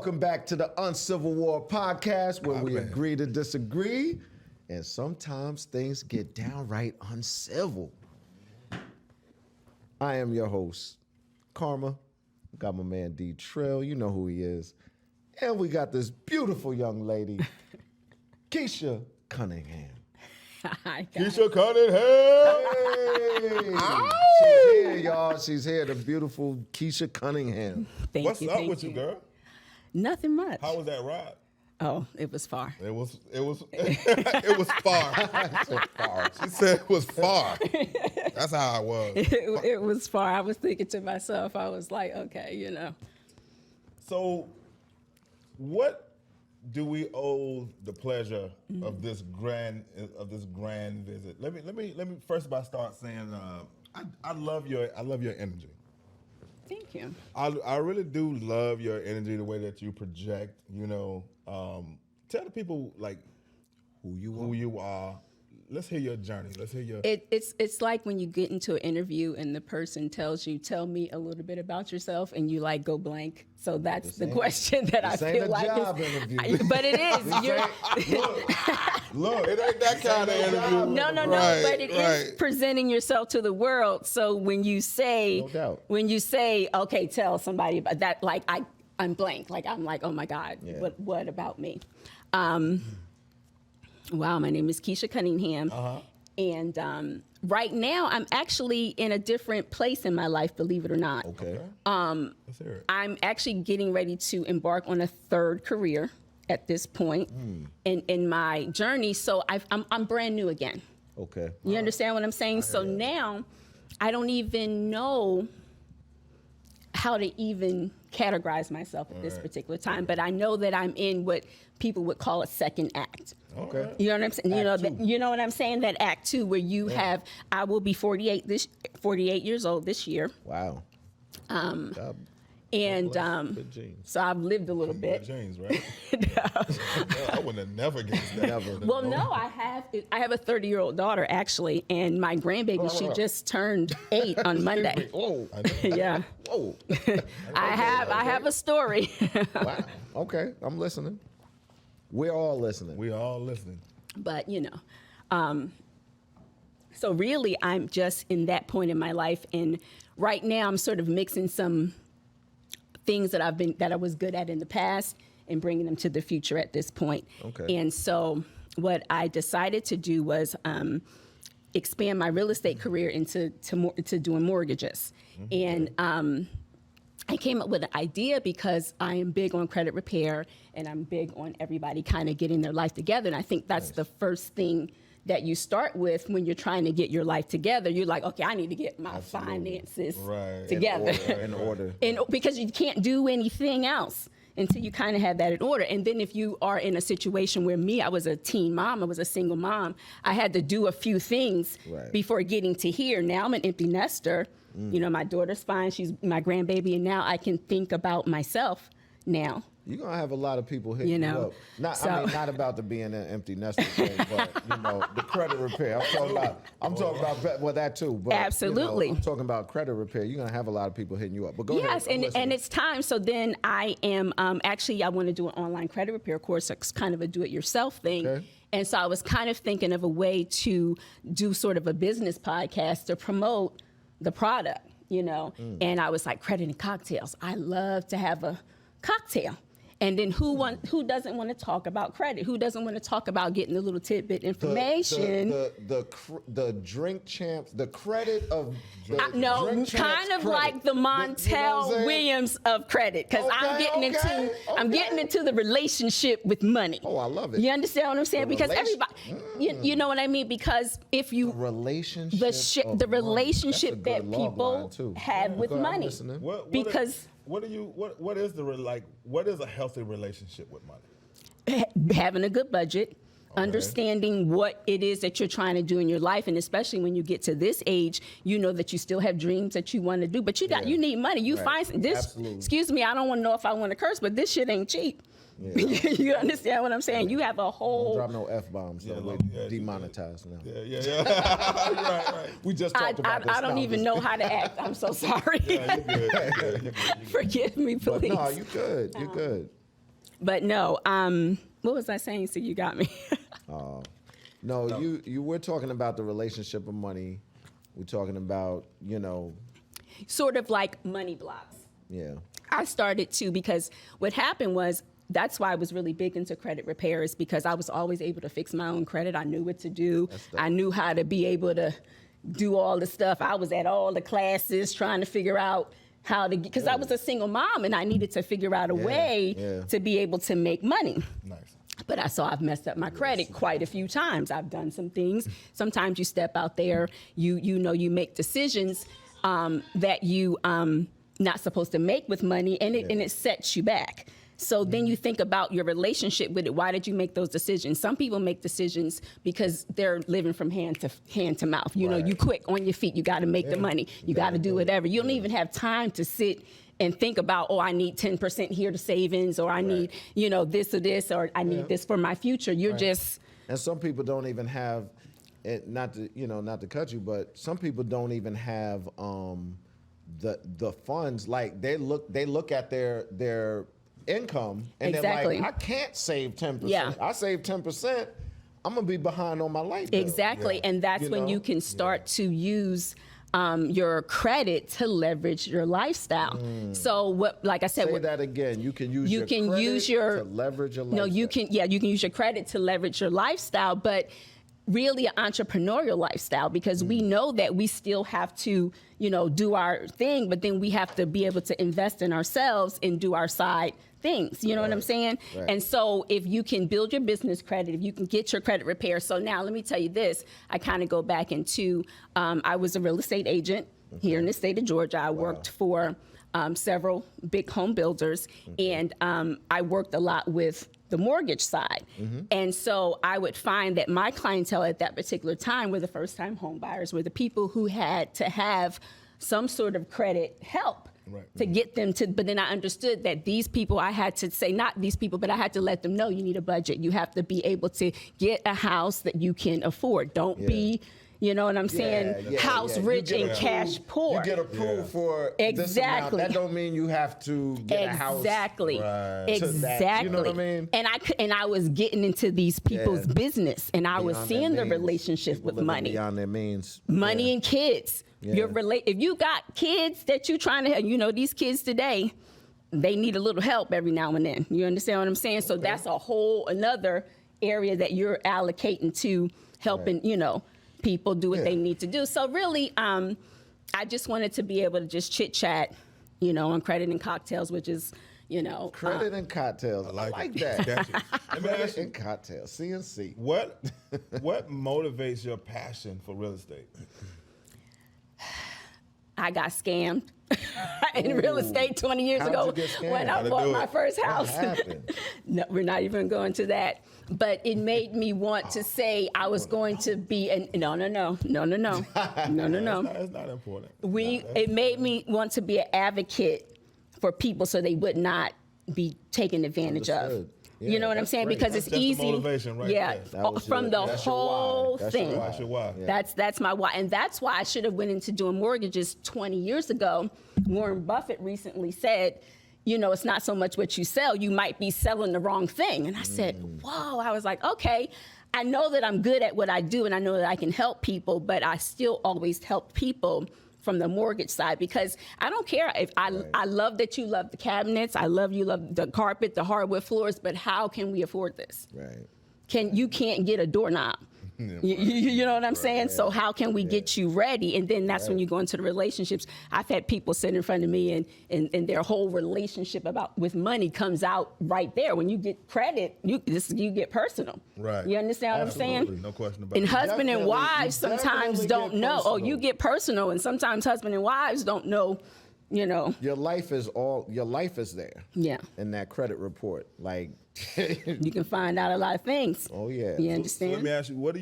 Welcome back to the Uncivil War podcast, where we agree to disagree, and sometimes things get downright uncivil. I am your host, Karma. Got my man D Trill, you know who he is. And we got this beautiful young lady, Keisha Cunningham. Hi, Keisha Cunningham! She's here, y'all. She's here, the beautiful Keisha Cunningham. What's up with you, girl? Nothing much. How was that ride? Oh, it was far. It was far. So far. She said it was far. That's how it was. It was far. I was thinking to myself, I was like, okay, you know. So, what do we owe the pleasure of this grand visit? Let me first by start saying I love your energy. Thank you. I really do love your energy, the way that you project. You know, tell the people like who you are. Let's hear your journey. Let's hear your. It's like when you get into an interview and the person tells you, "Tell me a little bit about yourself," and you like go blank. So that's the question that I feel like is. But it is. Look, it ain't that kind of interview. No. Right, but it is presenting yourself to the world. So when you say, okay, tell somebody about that, like I'm blank. Like I'm like, oh my God, what about me? Wow, my name is Keisha Cunningham. And right now, I'm actually in a different place in my life, believe it or not. Okay. Let's hear it. I'm actually getting ready to embark on a third career at this point in my journey. So I'm brand new again. Okay. You understand what I'm saying? So now I don't even know how to even categorize myself at this particular time, but I know that I'm in what people would call a second act. Okay. You know what I'm saying? You know what I'm saying? That act two, where you have, I will be 48 years old this year. Wow. And so I've lived a little bit. James, right? I wouldn't have never guessed that. Well, no, I have a 30-year-old daughter actually, and my grandbaby, she just turned 8 on Monday. Whoa. Yeah. Whoa. I have a story. Wow. Okay, I'm listening. We're all listening. We all listening. But so really, I'm just in that point in my life, and right now I'm sort of mixing some things that I was good at in the past and bringing them to the future at this point. Okay. And so what I decided to do was expand my real estate career into doing mortgages. And I came up with an idea because I am big on credit repair and I'm big on everybody kind of getting their life together. And I think that's the first thing that you start with when you're trying to get your life together. You're like, okay, I need to get my finances together. In order. Because you can't do anything else until you kind of have that in order. And then if you are in a situation where I was a teen mom, I was a single mom, I had to do a few things before getting to here. Now I'm an empty nester. You know, my daughter's fine. She's my grandbaby. And now I can think about myself now. You're going to have a lot of people hitting you up. Not about the being an empty nester thing, but, the credit repair. I'm talking about that too. But, absolutely. I'm talking about credit repair. You're going to have a lot of people hitting you up. But go ahead. Yes, and it's time. So then I am, I want to do an online credit repair course. It's kind of a do-it-yourself thing. Okay. And so I was kind of thinking of a way to do sort of a business podcast to promote the product, And I was like, credit and cocktails. I love to have a cocktail. And then who doesn't want to talk about credit? Who doesn't want to talk about getting the little tidbit information? The drink champs, the credit of the kind of credit. Like the Montel Williams of credit, because I'm getting into the relationship with money. Oh, I love it. You understand what I'm saying? Because everybody, you know what I mean? Because if you the relationship that people have with money, because. What is a healthy relationship with money? Having a good budget, understanding what it is that you're trying to do in your life, and especially when you get to this age, you know that you still have dreams that you want to do, but you need money. You find this. Absolutely. Excuse me, I don't want to know if I want to curse, but this shit ain't cheap. Yeah. You understand what I'm saying? You have a whole. Don't drop no F-bombs. We're demonetized now. Yeah. right. We just talked about this. I don't even know how to act. I'm so sorry. Yeah, you're good. Forgive me, please. But no, you're good. You're good. But no, what was I saying? So you got me. No, you were talking about the relationship of money. We're talking about, Sort of like money blocks. yeah. I started to, because what happened was, that's why I was really big into credit repairs, because I was always able to fix my own credit. I knew what to do. I knew how to be able to do all the stuff. I was at all the classes trying to figure out how to, because I was a single mom and I needed to figure out a way to be able to make money. Nice. But I saw I've messed up my credit quite a few times. I've done some things. Sometimes you step out there, you make decisions that you not supposed to make with money, and it sets you back. So then you think about your relationship with it. Why did you make those decisions? Some people make decisions because they're living from hand to mouth. You know, you quick on your feet. You got to make the money. You got to do whatever. You don't even have time to sit and think about, oh, I need 10% here to savings, or I need, this or this, or I need this for my future. You're just. And some people don't even have, not to cut you, but some people don't even have the funds. Like they look at their income and they're like, I can't save 10%. Yeah. I save 10%, I'm gonna be behind on my light bill. Exactly, and that's when you can start to use your credit to leverage your lifestyle. So what, like I said, Say that again. You can use your credit to leverage your lifestyle. No, you can use your credit to leverage your lifestyle, but really an entrepreneurial lifestyle, because we know that we still have to, do our thing, but then we have to be able to invest in ourselves and do our side things. You know what I'm saying? Right. And so if you can build your business credit, if you can get your credit repaired. So now let me tell you this, I kind of go back into, I was a real estate agent here in the state of Georgia. I worked for several big home builders, and I worked a lot with the mortgage side. And so I would find that my clientele at that particular time were the first-time home buyers, were the people who had to have some sort of credit help to get them to, but then I understood that these people, I had to say, not these people, but I had to let them know you need a budget. You have to be able to get a house that you can afford. Don't be, you know what I'm saying, house rich and cash poor. You get approved for this amount. That don't mean you have to get a house. Exactly. That, you know what I mean? And I was getting into these people's business, and I was seeing the relationship with money. Beyond their means. Money and kids. If you got kids that you trying to help, these kids today, they need a little help every now and then. You understand what I'm saying? So that's a whole another area that you're allocating to helping, people do what they need to do. So really, I just wanted to be able to just chit chat, on credit and cocktails, which is, credit and cocktails. I like that. Credit and cocktails. CNC. What motivates your passion for real estate? I got scammed in real estate 20 years ago when I bought my first house. What happened? No, we're not even going to that. But it made me want to say I was going to be no. That's not important. It made me want to be an advocate for people so they would not be taken advantage of. You know what I'm saying? Great. Because That's it's easy. The motivation, right? Yeah, from the whole thing. That's your why. That's my why, and that's why I should have went into doing mortgages 20 years ago. Warren Buffett recently said, it's not so much what you sell; you might be selling the wrong thing. And I said, whoa! I was like, okay, I know that I'm good at what I do, and I know that I can help people, but I still always help people from the mortgage side, because I don't care if I love that you love the cabinets, I love you love the carpet, the hardwood floors, but how can we afford this? Right. You can't get a doorknob. You know what I'm saying? So how can we get you ready? And then that's when you go into the relationships. I've had people sit in front of me and their whole relationship with money comes out right there. When you get credit, you get personal. Right. You understand what I'm saying? No question about it. And husband and wives sometimes don't know. Personal. Oh, you get personal, and sometimes husband and wives don't know. Your life is there. Yeah. In that credit report, like you can find out a lot of things. Oh yeah. You understand? So let me ask you, what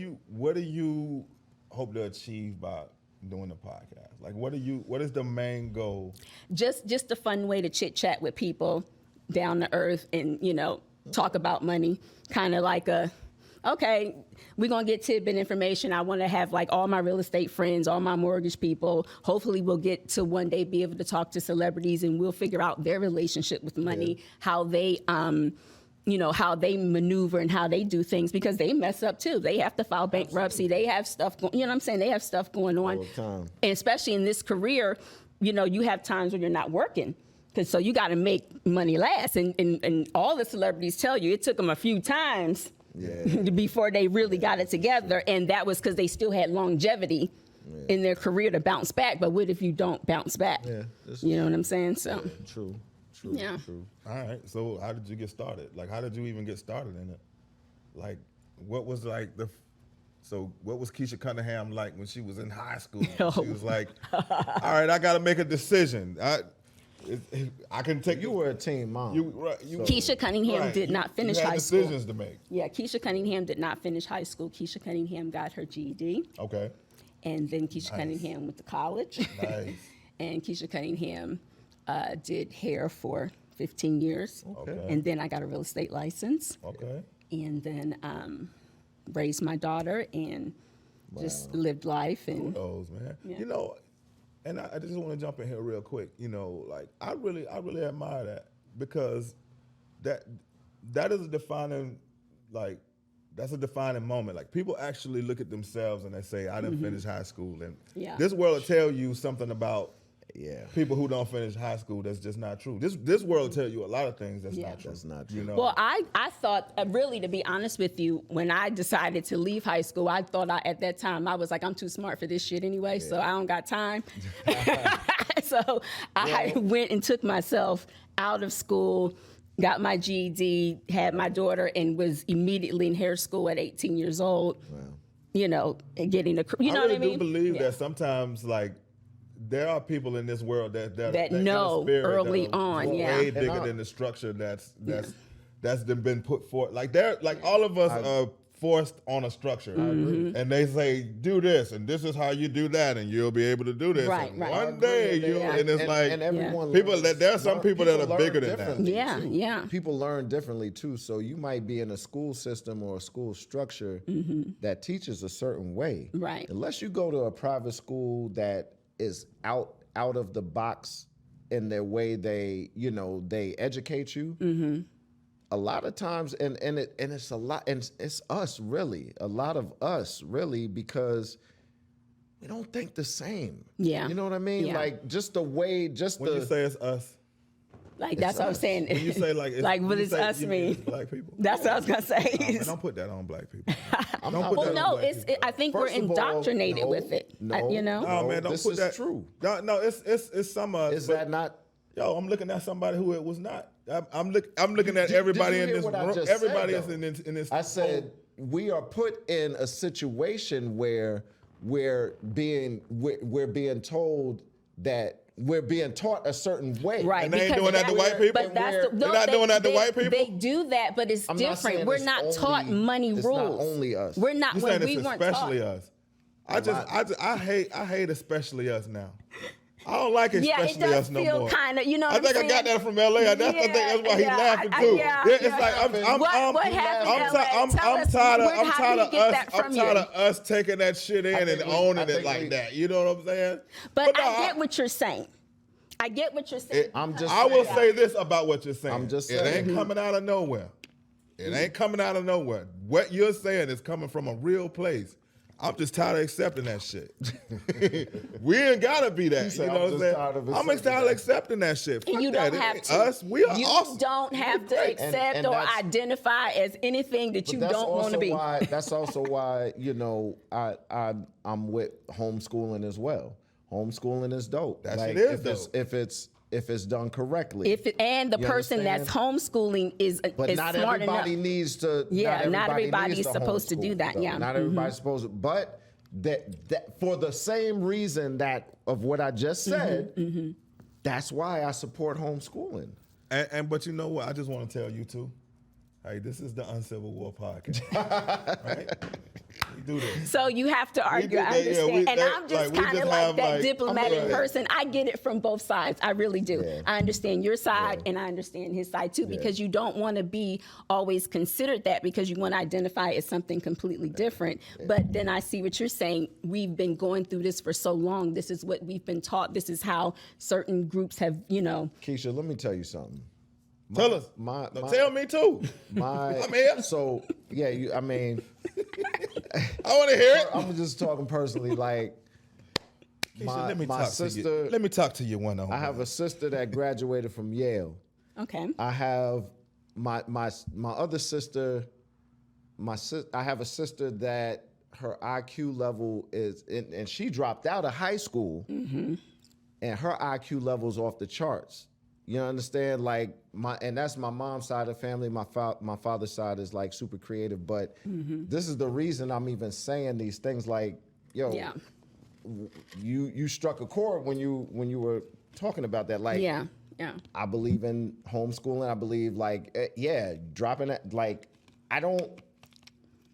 do you hope to achieve by doing the podcast? Like, what is the main goal? Just a fun way to chit chat with people, down to earth, and talk about money. Kind of like okay, we're going to get tidbit information. I want to have like all my real estate friends, all my mortgage people. Hopefully we'll get to one day be able to talk to celebrities, and we'll figure out their relationship with money, how they how they maneuver and how they do things, because they mess up too. They have to file bankruptcy. They have stuff going, you know what I'm saying? They have stuff going on. All the time. And especially in this career, you have times when you're not working. So you got to make money last. And all the celebrities tell you it took them a few times before they really got it together. And that was because they still had longevity in their career to bounce back. But what if you don't bounce back? Yeah, you know what I'm saying? So True. Yeah. True. All right. So how did you get started? Like, how did you even get started in it? Like, what was like what was Keisha Cunningham like when she was in high school? She was like, all right, I got to make a decision. I can take. You were a teen mom. Keisha Cunningham did not finish high school. Decisions to make. Yeah, Keisha Cunningham did not finish high school. Keisha Cunningham got her GED. Okay. And then Keisha Cunningham went to college. Nice. And Keisha Cunningham did hair for 15 years. Okay. And then I got a real estate license. Okay. And then raised my daughter and just lived life. And Kudos, man. Yeah. And I just want to jump in here real quick. Like I really admire that, because that is a defining, like, that's a defining moment. Like, people actually look at themselves and they say, I didn't finish high school. And this world will tell you something about people who don't finish high school that's just not true. This world will tell you a lot of things that's not true. That's not true. Well, I thought, really, to be honest with you, when I decided to leave high school, I thought at that time, I was like, I'm too smart for this shit anyway, so I don't got time. So I went and took myself out of school, got my GED, had my daughter, and was immediately in hair school at 18 years old. Wow. And getting a, what I mean? I do believe that sometimes, like, there are people in this world that know early on, way bigger than the structure that's been put forth. Like, all of us are forced on a structure, and they say, do this, and this is how you do that, and you'll be able to do this. Right, and right. one day and it's like, and everyone there are some people that are bigger than that. Yeah. People learn differently too. So you might be in a school system or a school structure that teaches a certain way. Right. Unless you go to a private school that is out of the box in their way they educate you. A lot of times, and it's a lot, and it's us really, a lot of us really, because we don't think the same. Yeah. You know what I mean? Yeah. Like, just the way, When you say it's us, like, that's what I'm saying. when you say like, what does us mean? Black people. That's what I was gonna say. Man, don't put that on black people. I think we're indoctrinated with it. No, No, man, don't this put is that. true. No, it's some of us. Is that not? Yo, I'm looking at somebody who it was not. I'm looking at everybody Did you in hear this what I room. just Everybody said, is though? in this. I said we are put in a situation where we're being told that we're being taught a certain way. Right. And they ain't doing that to white people? They're not doing that to white people? They do that, but it's different. We're not taught money rules. It's not only us. We're not. You When saying we it's weren't especially taught. us. I hate especially us now. I don't like especially it does us no feel more. Kind of, I think I got that from LA. I think that's why he's laughing too. It's like what happened I'm tired of us taking that shit in and owning it like that. You know what I'm saying? But I get what you're saying. I get what you're saying. I will say this about what you're saying. I'm just it saying. ain't coming out of nowhere. It ain't coming out of nowhere. What you're saying is coming from a real place. I'm just tired of accepting that shit. We ain't gotta be that. You know what I'm saying? I'm tired of accepting that shit. Fuck You that. don't have to. Us, we are awesome. You don't have to accept And or that's- identify as anything that you don't want to be. That's also why I'm with homeschooling as well. Homeschooling is dope. That shit is dope. If it's done correctly. And the You person understand? that's homeschooling is But not smart everybody enough. needs to. Yeah, not everybody needs is supposed to do homeschool, that, though. yeah. Not everybody's supposed to. But that for the same reason that of what I just said, that's why I support homeschooling. But you know what? I just want to tell you too. Hey, this is the Uncivil War podcast, right? We do this. So you have to argue. I understand. I'm just kind of like that diplomatic person. I get it from both sides. I really do. Yeah. I understand your side and I understand his side too, because you don't want to be always considered that, because you want to identify as something completely different. But then I see what you're saying. We've been going through this for so long. This is what we've been taught. This is how certain groups have, Keisha, let me tell you something. Tell us. Tell me too. I'm here. So yeah, I mean, I want to hear it. I'm just talking personally. Like my sister. Let me talk to you one on one. I have a sister that graduated from Yale. Okay. I have my other sister. I have a sister that her IQ level is, and she dropped out of high school, and her IQ level's off the charts. You understand? Like and that's my mom's side of the family. My father's side is like super creative, but this is the reason I'm even saying these things. Like, yo, you struck a chord when you were talking about that. Like, yeah. I believe in homeschooling. I believe dropping it. Like, I don't.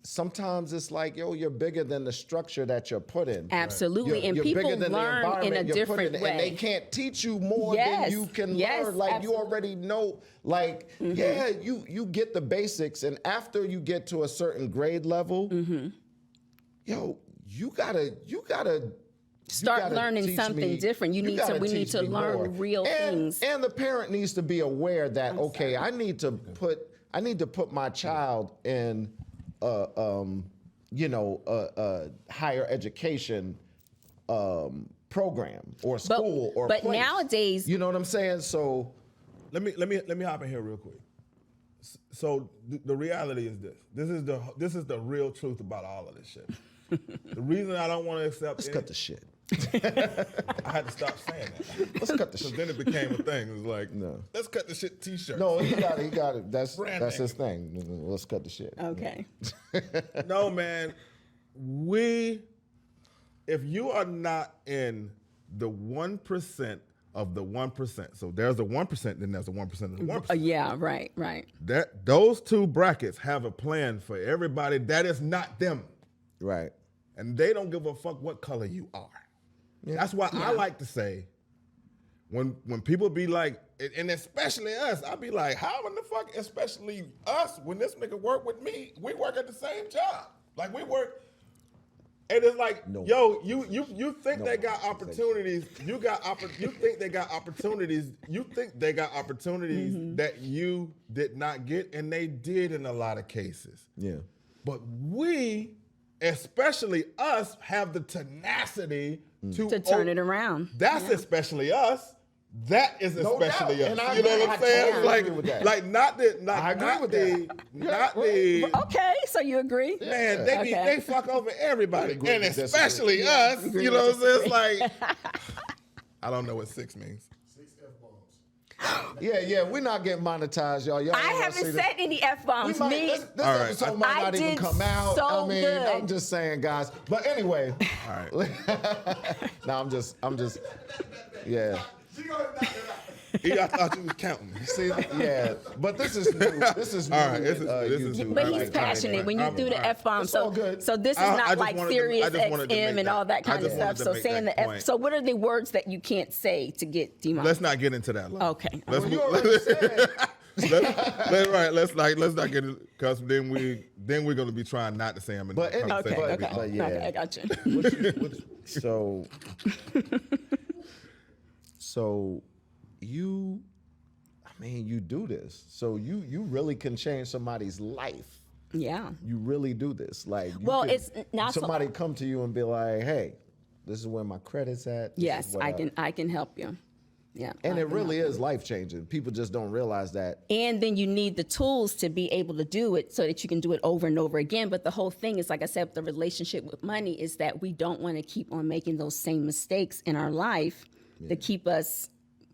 Sometimes it's like, yo, you're bigger than the structure that you're put in. Absolutely. And people learn in a different way. And they can't teach you more than you can learn. Like, you already know, like, you get the basics. And after you get to a certain grade level, yo, you gotta start learning something different. We need to learn real things. And the parent needs to be aware that, I need to put my child in a higher education program or school or but place. Nowadays, you know what I'm saying? So let me hop in here real quick. So the reality is this. This is the real truth about all of this shit. The reason I don't want to accept let's cut the shit. I had to stop saying that. Let's cut the shit. Then it became a thing. It was like, no. Let's cut the shit t-shirt. No, he got it. That's his thing. Let's cut the shit. Okay. No, man. If you are not in the 1% of the 1%, so there's a 1%, then there's a 1% of the 1%. Yeah, right. Those two brackets have a plan for everybody that is not them. Right. And they don't give a fuck what color you are. Yeah. That's why I like to say, when people be like, and especially us, I be like, how in the fuck, especially us, when this nigga work with me, we work at the same job. Like, we work, and it's like, yo, you think they got opportunities, you think they got opportunities that you did not get, and they did in a lot of cases. Yeah. But we, especially us, have the tenacity to turn it around. That's especially us. That is especially us. And I you know what I'm saying? Totally agree with that. Like not the. Okay, so you agree? Man, they fuck over everybody, and especially us. You know what I'm saying? It's like, I don't know what 6 means. Yeah, we're not getting monetized, y'all. I haven't said any F-bombs. This episode might not even come out. So good. I'm just saying, guys. But anyway. All right. No, I'm just, yeah. I thought you was counting. See, yeah. But this is new. This is new. All right. This is new. But he's passionate when you do the F-bomb. So this is not like Sirius XM and all that kind of stuff. So saying the F. So what are the words that you can't say to get demonetized? Let's not get into that. Okay. You already said. Let's not get it, because then we're gonna be trying not to say them. But yeah. Okay, I got you. So you do this. So you really can change somebody's life. Yeah. You really do this. Like, it's not somebody come to you and be like, hey, this is where my credit's at. Yes, I can help you. Yeah. And it really is life-changing. People just don't realize that. And then you need the tools to be able to do it so that you can do it over and over again. But the whole thing is, like I said, the relationship with money is that we don't want to keep on making those same mistakes in our life that keep us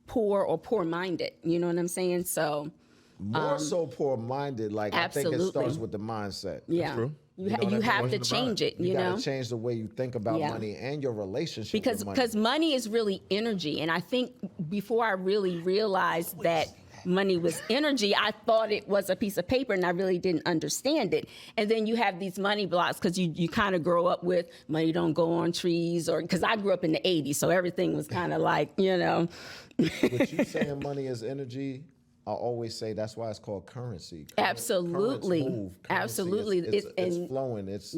poor or poor-minded. You know what I'm saying? So more so poor-minded. Like, absolutely. I think it starts with the mindset. Yeah. That's true. You have to change it, you got to change the way you think about money and your relationship with money. Because money is really energy. And I think before I really realized that money was energy, I thought it was a piece of paper and I really didn't understand it. And then you have these money blocks because you kind of grow up with money don't go on trees, or because I grew up in the 80s, so everything was kind of like, you know. But you saying money is energy, I always say that's why it's called currency. Absolutely. Move. Absolutely. It's flowing. It's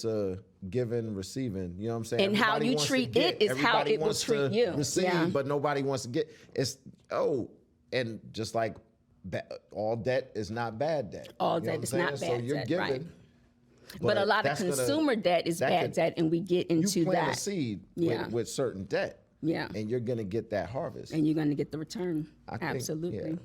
a giving, receiving. You know what I'm saying? And how you treat it is how it will treat you. Receive, but nobody wants to get. And just like all debt is not bad debt. All You know debt what is I'm not saying? bad So you're debt, giving. right. But a lot of that's consumer debt is that bad could- debt, and we get into you plant that. a seed Yeah. with certain debt. Yeah. And you're gonna get that harvest. And you're going to get the return. I think, Absolutely.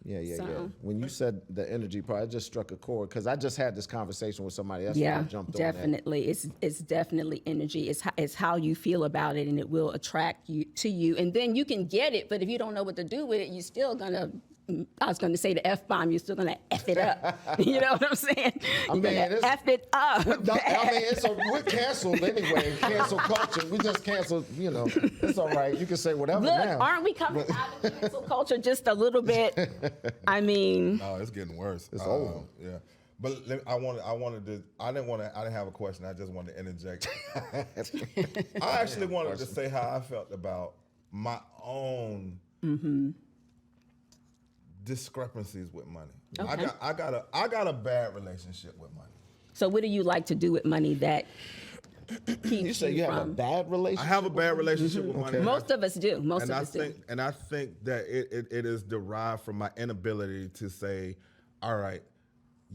Yeah. So- When you said the energy part, it just struck a chord because I just had this conversation with somebody else. Yeah, I jumped definitely. It's definitely energy. It's how you feel about it, and it will attract you to you. And then you can get it, but if you don't know what to do with it, you're still gonna. I was going to say the F-bomb. You're still gonna F it up. You know what I'm saying? You're mean, gonna it's- F it up. We're canceled anyway. Cancel culture. We just canceled. You know, it's all right. You can say whatever Look, now. aren't we coming out of cancel culture just a little bit? I mean, No, it's getting worse. It's over. Yeah. But I didn't have a question. I just wanted to interject. I actually wanted to say how I felt about my own discrepancies with money. Okay. I got a bad relationship with money. so what do you like to do with money that keeps You say you have a from? bad relationship. I have a bad relationship with money. Most of us do. Most of and I us think do. and I think that it is derived from my inability to say, all right,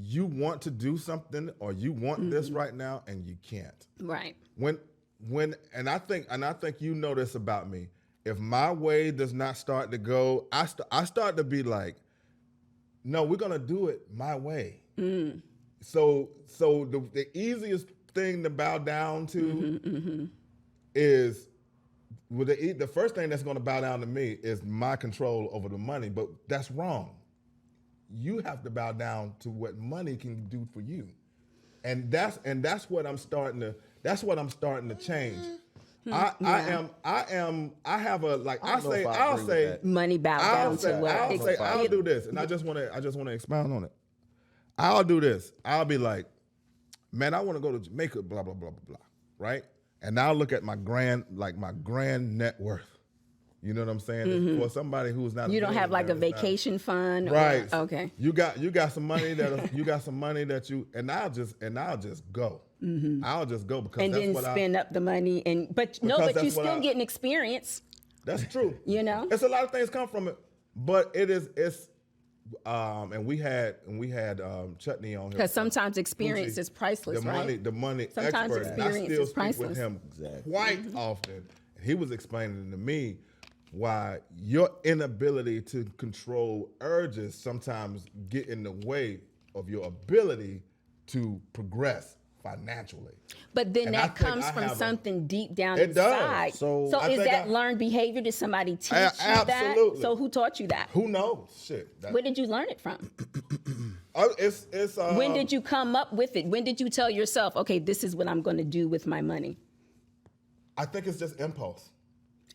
you want to do something or you want this right now and you can't. Right. When and I think you know this about me. If my way does not start to go, I start to be like, no, we're gonna do it my way. So the easiest thing to bow down to is the first thing that's gonna bow down to me is my control over the money, but that's wrong. You have to bow down to what money can do for you, and that's what I'm starting to change. I have a like I don't know if I agree with that. Money bow down to what? I'll do this, and I just want to expound on it. I'll do this. I'll be like, man, I want to go to Jamaica, blah blah blah blah blah, right? And I'll look at my grand net worth. You know what I'm saying? For somebody who's not, You don't have like a billionaire, it's not- vacation fund, right? Okay. You got some money and I'll just go. I'll just go because And that's then what spend up the money, but you that's what still getting experience. That's true. You know? it's a lot of things come from it, but it's and we had Chutney on here Because sometimes experience Gucci, is priceless, right? the money Sometimes expert. And I experience still is speak priceless. with him Exactly. quite often. And he was explaining to me why your inability to control urges sometimes get in the way of your ability to progress financially. But then And I that think comes I from have a- something deep down It does. inside. So I is think that I- learned behavior? Did somebody teach you Absolutely. that? So who taught you that? Who knows? Shit. Where did you learn it from? It's When did you come up with it? When did you tell yourself, okay, this is what I'm going to do with my money? I think it's just impulse.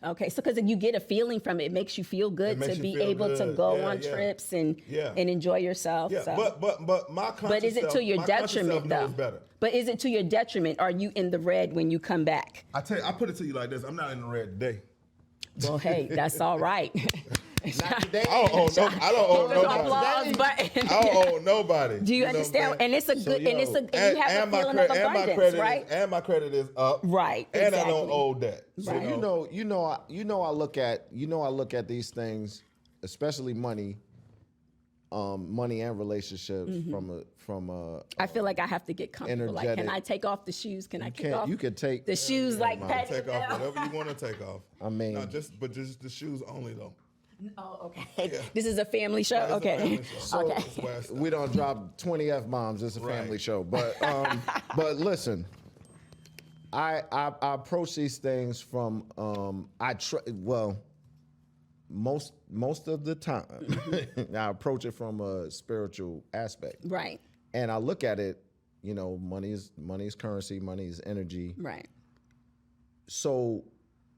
Okay, so because you get a feeling from it, it makes you feel good makes to you be feel able to good. go Yeah, on yeah. trips and Yeah. enjoy yourself. Yeah, so. but my conscious But is it self- to your my conscious self detriment though? knows better. But is it to your detriment? Are you in the red when you come back? I tell you, I put it to you like this: I'm not in the red today. Well, hey, that's all right. Not today. I don't owe There's nobody. applause button. I don't owe nobody. Do you know what I'm understand? saying? And it's a good, and it's a, and you have a my feeling of credit- abundance, right? and my credit is up. Right, And I don't exactly. owe debt. Right. I look at these things, especially money, money and relationships from a I feel like I have to get comfortable. Like, can energetic- I take off the shoes? Can I kick can't- off you can take- the shoes like You that? take off whatever you want to take off. I mean- no, just the shoes only though. Oh, okay. This is a family show. It's a Okay. family show. Okay. That's where I start. we don't drop 20 F-bombs. It's a family Right. show. But listen, I approach these things from most of the time I approach it from a spiritual aspect. Right. And I look at it, money is currency, money is energy. Right. So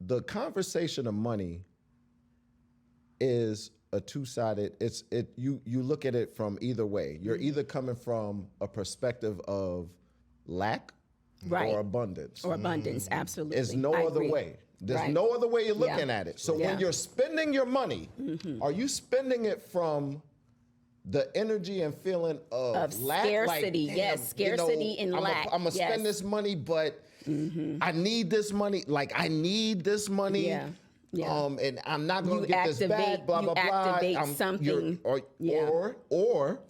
the conversation of money is a two-sided. You look at it from either way. You're either coming from a perspective of lack Right. or abundance. Or abundance. Absolutely. There's no I other agree. way. There's Right. no other way you're looking Yeah. at it. So Yeah. when you're spending your money, are you spending it from the energy and feeling of lack? scarcity, Like, yes, scarcity and lack, I'm going to yes. spend this money, but I need this money. Like, I need this money. Yeah. Yeah. And I'm not going to You get this back, activate- blah, you blah, blah. activate something. Or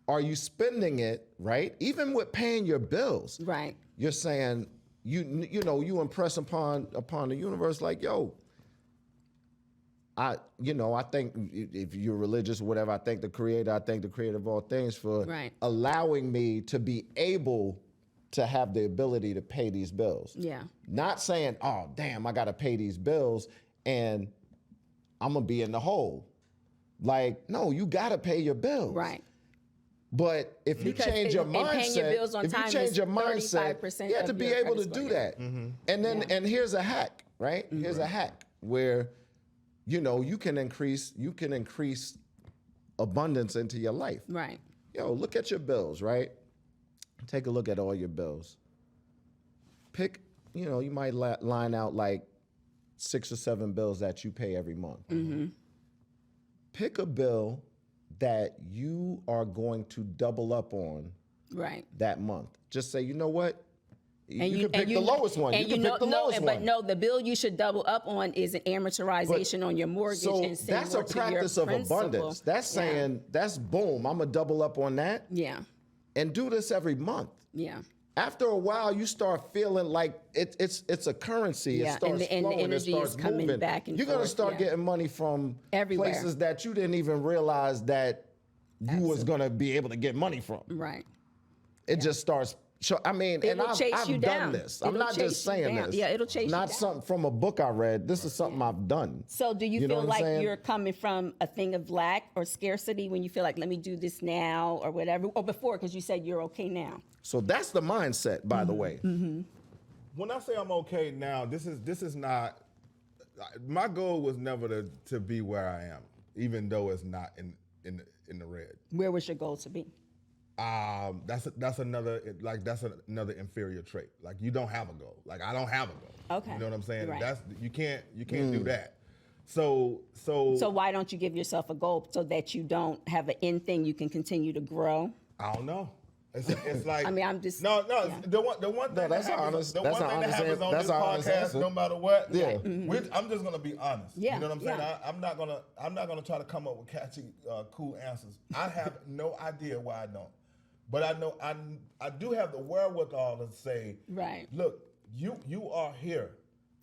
are you spending it, right? Even with paying your bills. Right. You're saying, you impress upon the universe like, yo, I think if you're religious or whatever, I thank the creator of all things for Right. allowing me to be able to have the ability to pay these bills. Yeah. Not saying, oh, damn, I got to pay these bills and I'm going to be in the hole. Like, no, you got to pay your bills. Right. But if you Because change your and paying your mindset, bills on if you time change is your mindset, 35% you have to of be your able to credit do score. that. And then, and here's a hack, right? Here's a hack where, you can increase abundance into your life. Right. Yo, look at your bills, right? Take a look at all your bills. Pick, you might line out like 6 or 7 bills that you pay every month. Pick a bill that you are going to double up on Right. that month. Just say, you know what? And You can pick the lowest one. And You can pick the lowest one. But no, the bill you should double up on is an amortization on your mortgage. So and send that's a more to your practice of principal. abundance. That's saying, that's boom, I'm going to double up on that Yeah. and do this every month. Yeah. After a while, you start feeling like it's a currency. Yeah, It starts and the flowing. energy it starts is coming moving. back and You're gonna forth, start yeah. getting money from Everywhere. places that you didn't even realize that you was gonna be able to get money from. Right. It just starts. And It'll I've chase you done down. this. I'm It'll not chase just you saying down. this. Yeah, it'll chase you Not down. something from a book I read. This is something I've done. So do you know feel what I'm like saying? you're coming from a thing of lack or scarcity when you feel like, let me do this now or whatever, or before, because you said you're okay now? So that's the mindset, by the way. When I say I'm okay now, this is not. My goal was never to be where I am, even though it's not in the red. Where was your goal to be? That's another inferior trait. Like, you don't have a goal. Like, I don't have a goal. Okay. You know what I'm saying? Right. You can't do that. So why don't you give yourself a goal so that you don't have an end thing you can continue to grow? I don't know. It's like, I mean, I'm just no. yeah. The one thing that's that happens, honest- the that's one an thing that honest happens answer. on That's this an honest podcast, answer. no matter what, Yeah. I'm just gonna be honest. Yeah, You know what I'm saying? yeah. I'm not gonna try to come up with catchy, cool answers. I have no idea why I don't, but I know I do have the wherewithal to say, Right. Look, you are here.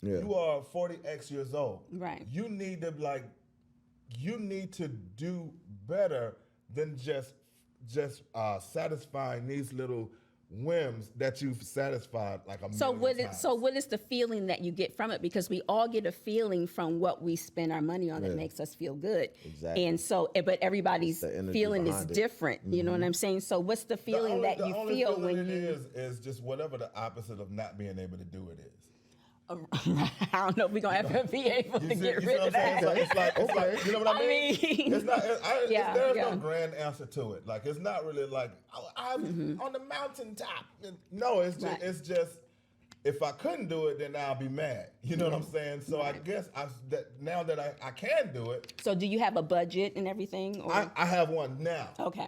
Yeah. You are 40x years old. Right. You need to do better than just satisfying these little whims that you've satisfied like a So million times. what is the feeling that you get from it? Because we all get a feeling from what we spend our money on that makes us feel good. Exactly. And so, but everybody's The energy feeling is behind it. different. You know what I'm saying? So what's the feeling that you feel feeling when it you? is just whatever the opposite of not being able to do it is. I don't know if we're gonna have to be able to get rid of what I'm saying? that. It's like, you know what I mean? It's not. Yeah, there's yeah. no grand answer to it. Like, it's not really like, I'm on the mountaintop. No, it's just Right. it's just if I couldn't do it, then I'll be mad. You know what I'm saying? So I guess now that I can do it, So do you have a budget and everything? Or? I have one now. Okay.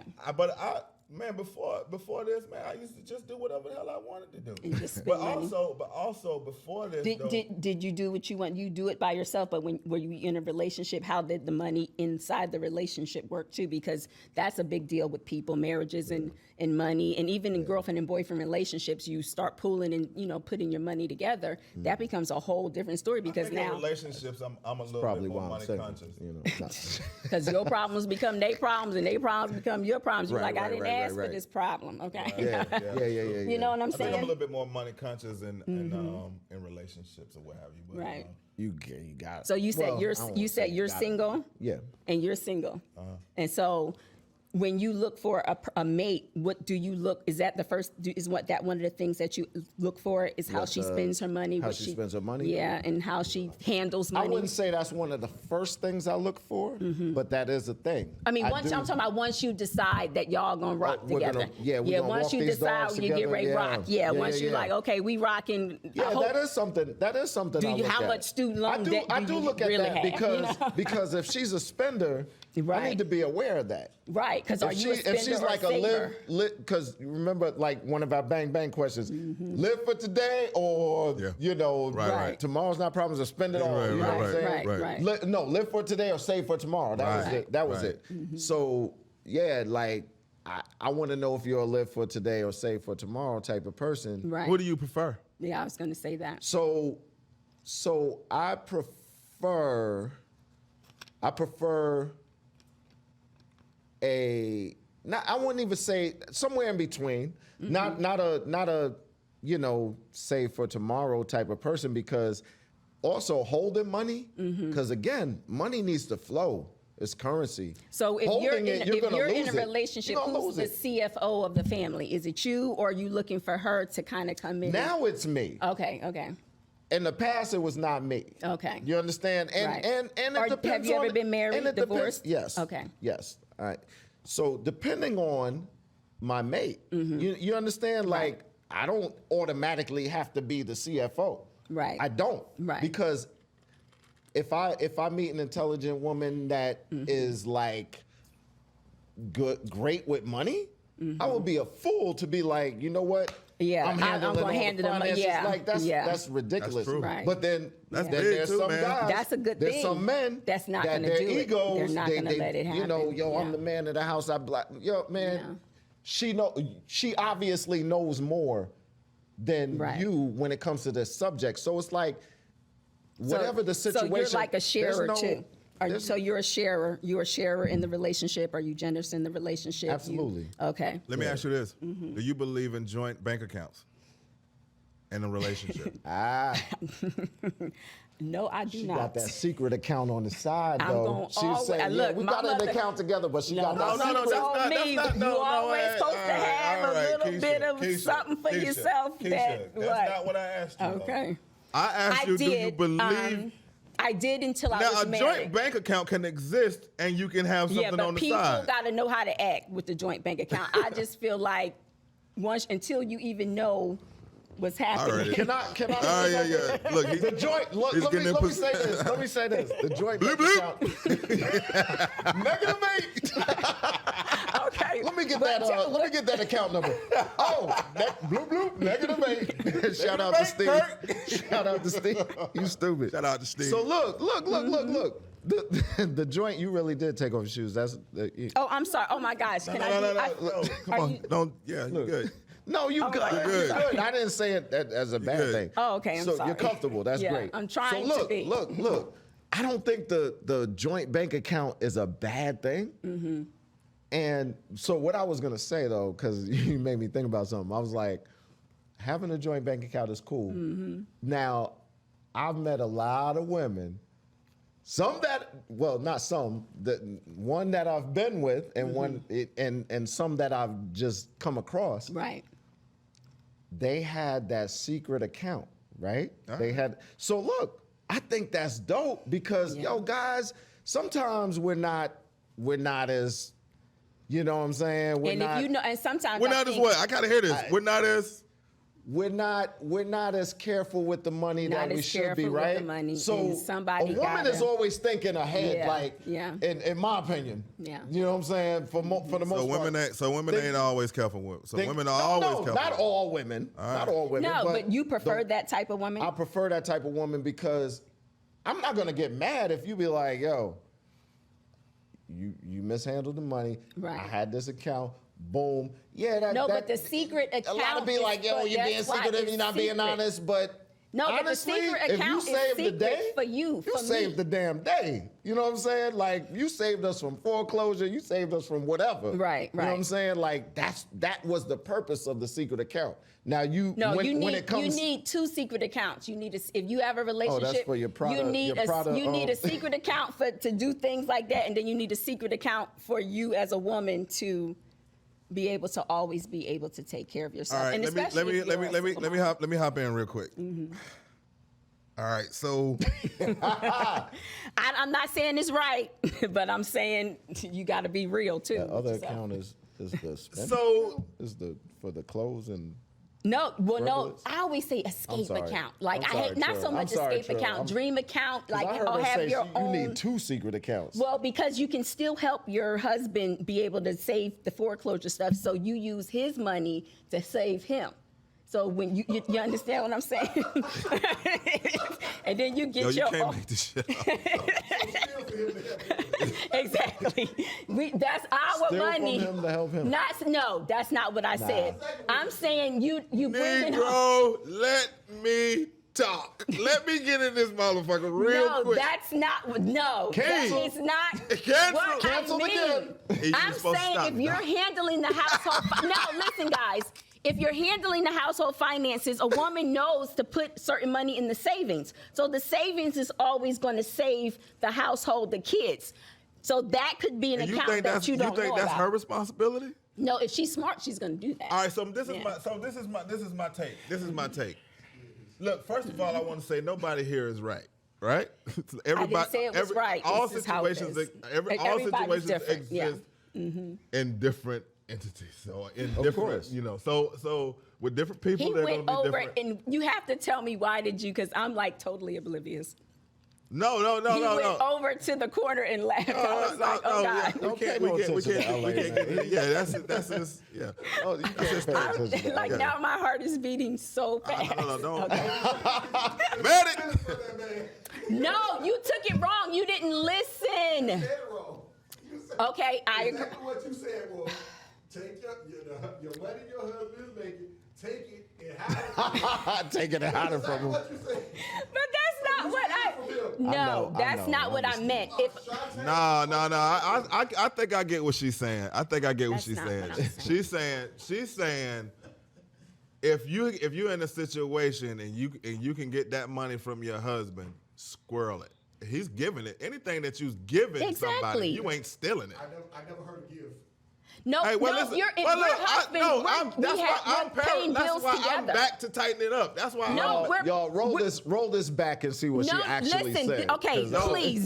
Man, before this, man, I used to just do whatever the hell I wanted to do. And just spend but money. also before this, though, Did you do what you want? You do it by yourself, but were you in a relationship? How did the money inside the relationship work too? Because that's a big deal with people, marriages and money, and even in girlfriend and boyfriend relationships, you start pooling and putting your money together. That becomes a whole different story because I think in now relationships, I'm a little Probably bit more why I'm money single. conscious. because your problems become their problems and their problems become your problems. You're Right, like, I right, didn't right, ask for right. this problem, okay? Yeah. You know what I'm I think I'm a saying? little bit more money conscious in relationships or what have you. But, Right. You got it. So you said Well, I don't wanna say you're got it. single. Yeah. And you're single. Uh-huh. And so when you look for a mate, what do you look? Is that the first? Is what that one of the things that you look for? Is how she spends her money? how what she spends her money? Yeah, and how she handles I money. wouldn't say that's one of the first things I look for, but that is a thing. I mean, I'm talking about once you decide that y'all gonna rock we're together. gonna- yeah, we're gonna once walk you these decide dogs you get together, ready to yeah. rock. Yeah, Yeah, once yeah, you're yeah. like, okay, we rocking. Yeah, I hope- that is something. That is something. Do I you- look how at. much student loan I do. debt I do do you look at really that have, you because know? because if she's a spender, I Right. need to be aware of that. Right, because are you a spender if she's or like a saver? because remember, like one of our bang bang questions, live for today or Right. tomorrow's not promised, or spend it all. Right, You know what I'm right, saying? right. No, live for today or save for tomorrow. That was Right. it. That was Right. it. So yeah, like I want to know if you're a live for today or save for tomorrow type of person. Right. What do you prefer? Yeah, I was going to say that. So I prefer I wouldn't even say somewhere in between. Not a save for tomorrow type of person, because also holding money, because again, money needs to flow. It's currency. So if Holding you're it, in, if gonna you're in lose a it. relationship, You're gonna who's lose the it. CFO of the family? Is it you, or are you looking for her to kind of come in? Now it's me. Okay. In the past, it was not me. Okay. You understand? And Right. and it Or depends have you on ever been married, and it depends- divorced? Yes. Okay. Yes. All right. So depending on my mate, you understand? Like I don't automatically have to be the CFO. Right. I don't. Right. Because if I meet an intelligent woman that is like great with money, I would be a fool to be like, you know what? Yeah, I'm handling gonna all the handle them. finances. Yeah, Like that's ridiculous. That's true. Right. But then That's then big there's too, some man. guys. That's a good there's thing. some men That's not that gonna their do it. egos, They're not gonna let it You know, happen. yo, I'm Yeah. the man of the house. Yo, man. Yeah. She obviously knows more than Right. you when it comes to this subject. So it's like whatever the situation. So you're like a there's sharer no- too. there's- So you're a sharer. You're a sharer in the relationship. Are you generous in the relationship? Absolutely. Okay. Let me ask you this: do you believe in joint bank accounts in a relationship? No, I do She not. got that secret account on the side, I'm though. gonna She always- said, "Yeah, look, we my got an mother- account together, but she got that no, secret." that's not- me. that's not- You no, always supposed to have a little Keisha, bit of Keisha, something for Keisha, yourself. Keisha, That that's what? not what I asked you. though. Okay. I asked you, do you did. believe? I did until I Now, was a married. joint bank account can exist, and you can have something Yeah, but on the people side. got to know how to act with the joint bank account. I just feel like until you even know what's happening. Alright. Can I? Oh, yeah. Look, The joint. Look, he's let me getting in say this. Let me say this. The joint Bloop, bank bloop. account. -8. Okay. Let me get But that. Let me get that account number. Oh, bloop bloop. -8. Shout out to Steve. Shout out to Steve. You stupid. Shout out to Steve. So look. The joint. You really did take off your shoes. That's. Oh, I'm sorry. Oh my gosh. Can No, come are on. you- Don't. Yeah, you good. No, you good. right. You're You're good. I didn't say it as a bad good. thing. Oh, okay, I'm so sorry. you're comfortable. That's Yeah, great. I'm trying so to be. Look. I don't think the joint bank account is a bad thing. Mm-hmm. And so what I was gonna say though, because you made me think about something, I was like, having a joint bank account is cool. Mm-hmm. Now, I've met a lot of women. Not some. One that I've been with, and one and some that I've just come across. Right. They had that secret account, right? All They right. had. So look, I think that's dope because Yeah. yo, guys, sometimes we're not as, you know what I'm saying? And if you know, and sometimes We're I not as think- what? I gotta hear this. We're not as. we're not as careful with the money Not that we as should careful be, with right? the money, So and somebody a woman is gotta- always thinking ahead, Yeah, like yeah. in my opinion. Yeah. You know what I'm saying? For the most So part. women They- ain't always careful with. So Think- women are no, always no, careful. not all women. Not all women. No, but you prefer the- that type of woman? I prefer that type of woman because I'm not gonna get mad if you be like, yo, you mishandled the money. Right. I had this account. Boom. Yeah, No, that but the secret a lot account of be is like, yo, for- you're being that's why secretive, it's you're not being secret. honest, but No, but the honestly, secret if you account is saved the secret day, for you, you for saved me. the damn day. You know what I'm saying? Like you saved us from foreclosure, you saved us from whatever. Right, You know what right. I'm saying? Like that was the purpose of the secret account. Now No, when you it comes need two secret accounts. You need if you have a relationship, for your Prada- you need your Prada, a secret account to do things like that, and then you need a secret account for you as a woman to be able to always be able to take care of yourself. All right, And let me especially if you're a single mom. let me hop in real quick. All right, so I'm not saying it's right, but I'm saying you got to be real too. the with other yourself. account is the spending So- account? Is the for the clothes and No, well, Frivolous? no. I always say escape sorry. account. Like I'm I sorry, hate not Trill. so I'm much sorry, escape Trill. account, dream account. Like I heard I'll her have say your you own. need 2 secret accounts. Well, because you can still help your husband be able to save the foreclosure stuff, so you use his money to save him. So when you understand what I'm saying, and then you get Yo, you your can't own. make this shit up. Exactly. That's our Steal money. from him to help him. No, that's not what I said. I'm saying you bring in home. Negro, let me talk. Let me get in this motherfucker real No, quick. that's not. No, Cancel. that is not Cancel. what Cancel I mean. again. You're I'm supposed to saying stop if it. you're handling the household. No, listen, guys. If you're handling the household finances, a woman knows to put certain money in the savings. So the savings is always going to save the household, the kids. So that could be an And you account think that that's you don't know that's about. her responsibility? No, if she's smart, she's going to do that. All right, so this is Yeah. my take. This is my take. Look, first of all, I want to say nobody here is right. Right? didn't say it was right. All This is how it situations, is. all Everybody's situations different. Yeah. exist in different entities, or in Of different, course. So with different people, He they're went going to be over, different. and you have to tell me why did you? Because I'm like totally oblivious. No. He went over to the corner and laughed. I was like, oh God. Don't pay no attention to LA, man. Yeah, that's just, yeah. Oh, you can't pay attention to that. Like Yeah. now my heart is beating so fast. No, don't. Okay. Medic! No, you took it wrong. You didn't listen. said it wrong. You said Okay, I agree. exactly what you said was take your money your husband is making, take it and hide it. Take it and hide it from Exactly him. what you said. But that's not what I. No, know, I that's know, not I what I understand. meant. If No. I think I get what she's saying. I think I get what That's she's not saying. what I'm She's saying if you're in a situation and you can get that money from your husband, squirrel it. He's giving it. Anything that you've given Exactly. somebody, you ain't stealing it. I never heard of give. no, Hey, well, no, listen. your husband, we're paying bills I'm together. back to tighten it up. That's why No, we're- Y'all roll this back and see what she actually listen, said. okay, 'Cause- please,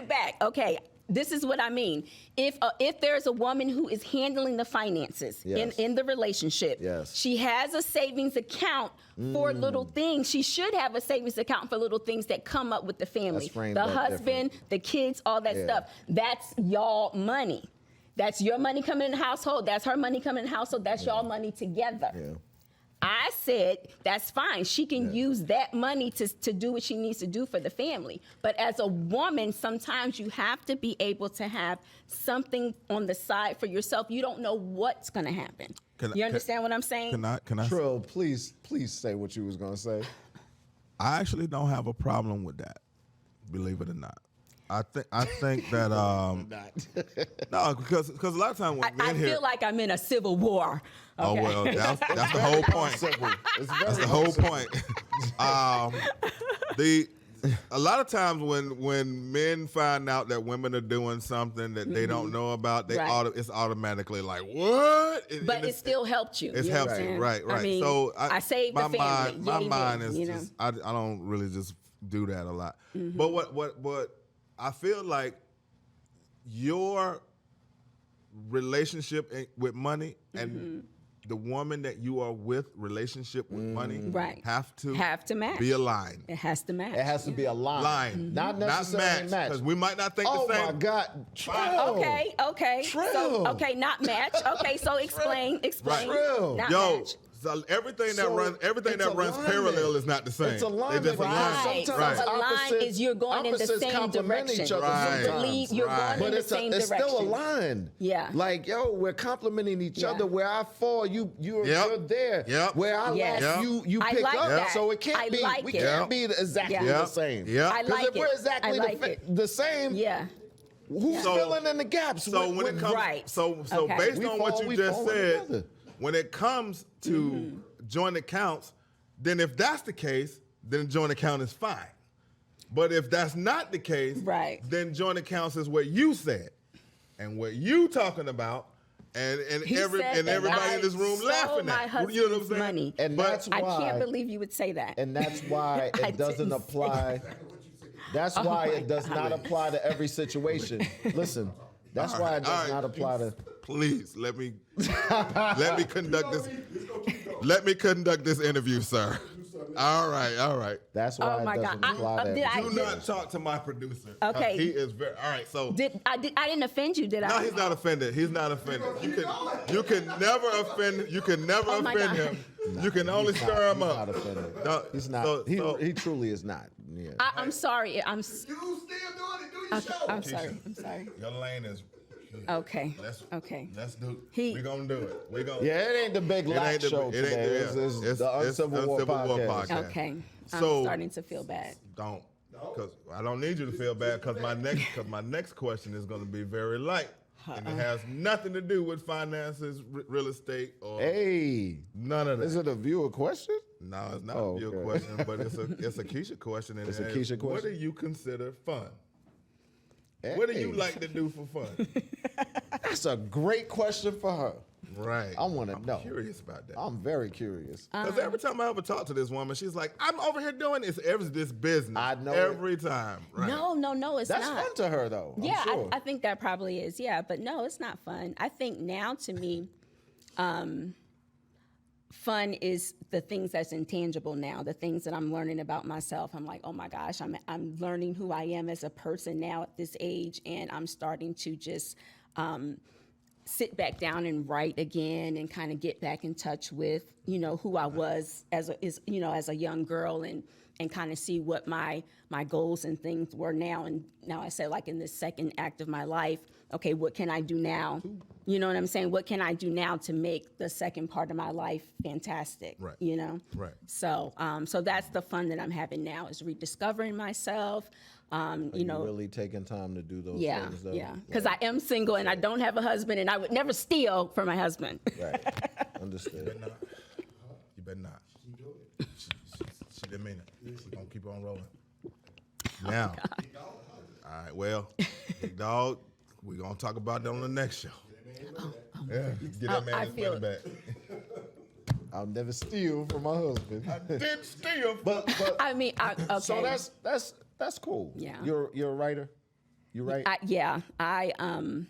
back. Okay, this is what I mean. If there's a woman who is handling the finances Yes. in the relationship, Yes. she has a savings account for little things. She should have a savings account for little things that come up with the family, That's framed the up husband, the kids, all that Yeah. stuff. That's y'all money. That's your money coming in the household. That's her money coming in the household. That's y'all money together. Yeah. I said that's fine. She can use that money to do what she needs to do for the family. But as a woman, sometimes you have to be able to have something on the side for yourself. You don't know what's going to happen. You understand what I'm saying? Can I? Trill, please say what you was gonna say. I actually don't have a problem with that. Believe it or not. I think that no, because a lot of times when I men hear, feel like I'm in a civil war. oh Okay? well, that's the whole point. Simple. It's very That's the whole simple. point. A lot of times when men find out that women are doing something that they don't know about, Right. it's automatically like, what? But it still helped you. It's you helped understand? you, right? I mean, So I saved the family. My Yay, mind yay, is you know? just I don't really just do that a lot. Mm-hmm. But what I feel like your relationship with money and the woman that you are with, relationship with money, Right. have to match. be aligned. It has to match. It has to be a line. Line. Not Not necessarily match. because we might not think Oh the same. my God. Trill. Okay. So, Trill. okay, not match. Okay, so explain. Trill. Not Yo, match. so everything that So runs it's parallel alignment. is not the same. It's alignment. They just because align. Right. sometimes So a line opposites- is you're going in the opposites same complement direction. each other Right. You believe sometimes. you're Right. going But in the it's same it's direction. still aligned. Yeah. Like, yo, we're complimenting each Yeah. other. Where I fall, you're there. Yep. Where I Yes. laugh, Yep. you I pick like up. that. So it can't I be. like We it. can't be exactly Yeah. the same. Yeah. I Because like if we're it. exactly I like it. the same, Yeah. who's So- filling in the gaps? So when it comes, Right. so Okay. based We on fall- what we you just fall said, together. when it comes to joint accounts, then if that's the case, then joint account is fine. But if that's not the case, Right. then joint accounts is what you said and what you talking about, and He said that everybody in this room I laughing stole my at. You know what I'm husband's saying? money. And that's I why. can't believe you would say that. And that's why I it doesn't didn't say apply. That's why my it does not apply to every situation. Listen, that's why it does not apply to. Please let me conduct this. Let me conduct this interview, sir. All right. That's why Oh my it God. doesn't apply to Did I- Do everybody. not talk to my producer. Okay. He is very all right. So I didn't offend you, did I? no, he's not offended. He's not offended. You can never offend. You can never Oh my offend God. him. You can only stir him He's up. not offended. No, He's not. so- he truly is not. Yeah. I'm sorry. You still doing it? Do your show. I'm sorry. I'm sorry. Your lane is. Okay. Let's Okay. Let's do. He- We gonna do it. We gonna. Yeah, it ain't the big It lack ain't the- show it ain't today. the- It's it's the Uncivil War podcast. Okay. I'm So- starting to feel bad. Don't. Because I don't need you to feel bad. Because my next question is gonna be very light, and it has nothing to do with finances, real estate, or Hey, none of that. is it a viewer question? No, it's not Oh, your okay. question, but it's a Keisha question. And It's a it Keisha is, What do question? you consider fun? What do you Hey, like to do for fun? That's a great question for her. Right. I wanna know. I'm curious about that. I'm very curious. Because every time I ever talk to this woman, she's like, "I'm over here doing this business." I know every time. Right. No, it's That's not. fun to her, though. I'm Yeah, sure. I think that probably is. Yeah, but no, it's not fun. I think now to me, fun is the things that's intangible now, the things that I'm learning about myself. I'm like, oh my gosh, I'm learning who I am as a person now at this age, and I'm starting to just sit back down and write again and kind of get back in touch with, who I was as a young girl and kind of see what my goals and things were now. And now I say, like, in this second act of my life, okay, what can I do now? You know what I'm saying? What can I do now to make the second part of my life fantastic? Right. Right. So, so that's the fun that I'm having now, is rediscovering myself. Are you really taking time to do those Yeah, things, though? yeah. Because I am single and I don't have a husband, and I would never steal from my husband. Right. Understood. Not. You better not. She didn't mean it. She's gonna keep on rolling. Now, all right. Well, big dog, we're gonna talk about that on the next show. Yeah, get that man I his feel money back. I'll never steal from my husband. I did steal. But I mean, okay. so that's cool. Yeah. You're a writer. You write.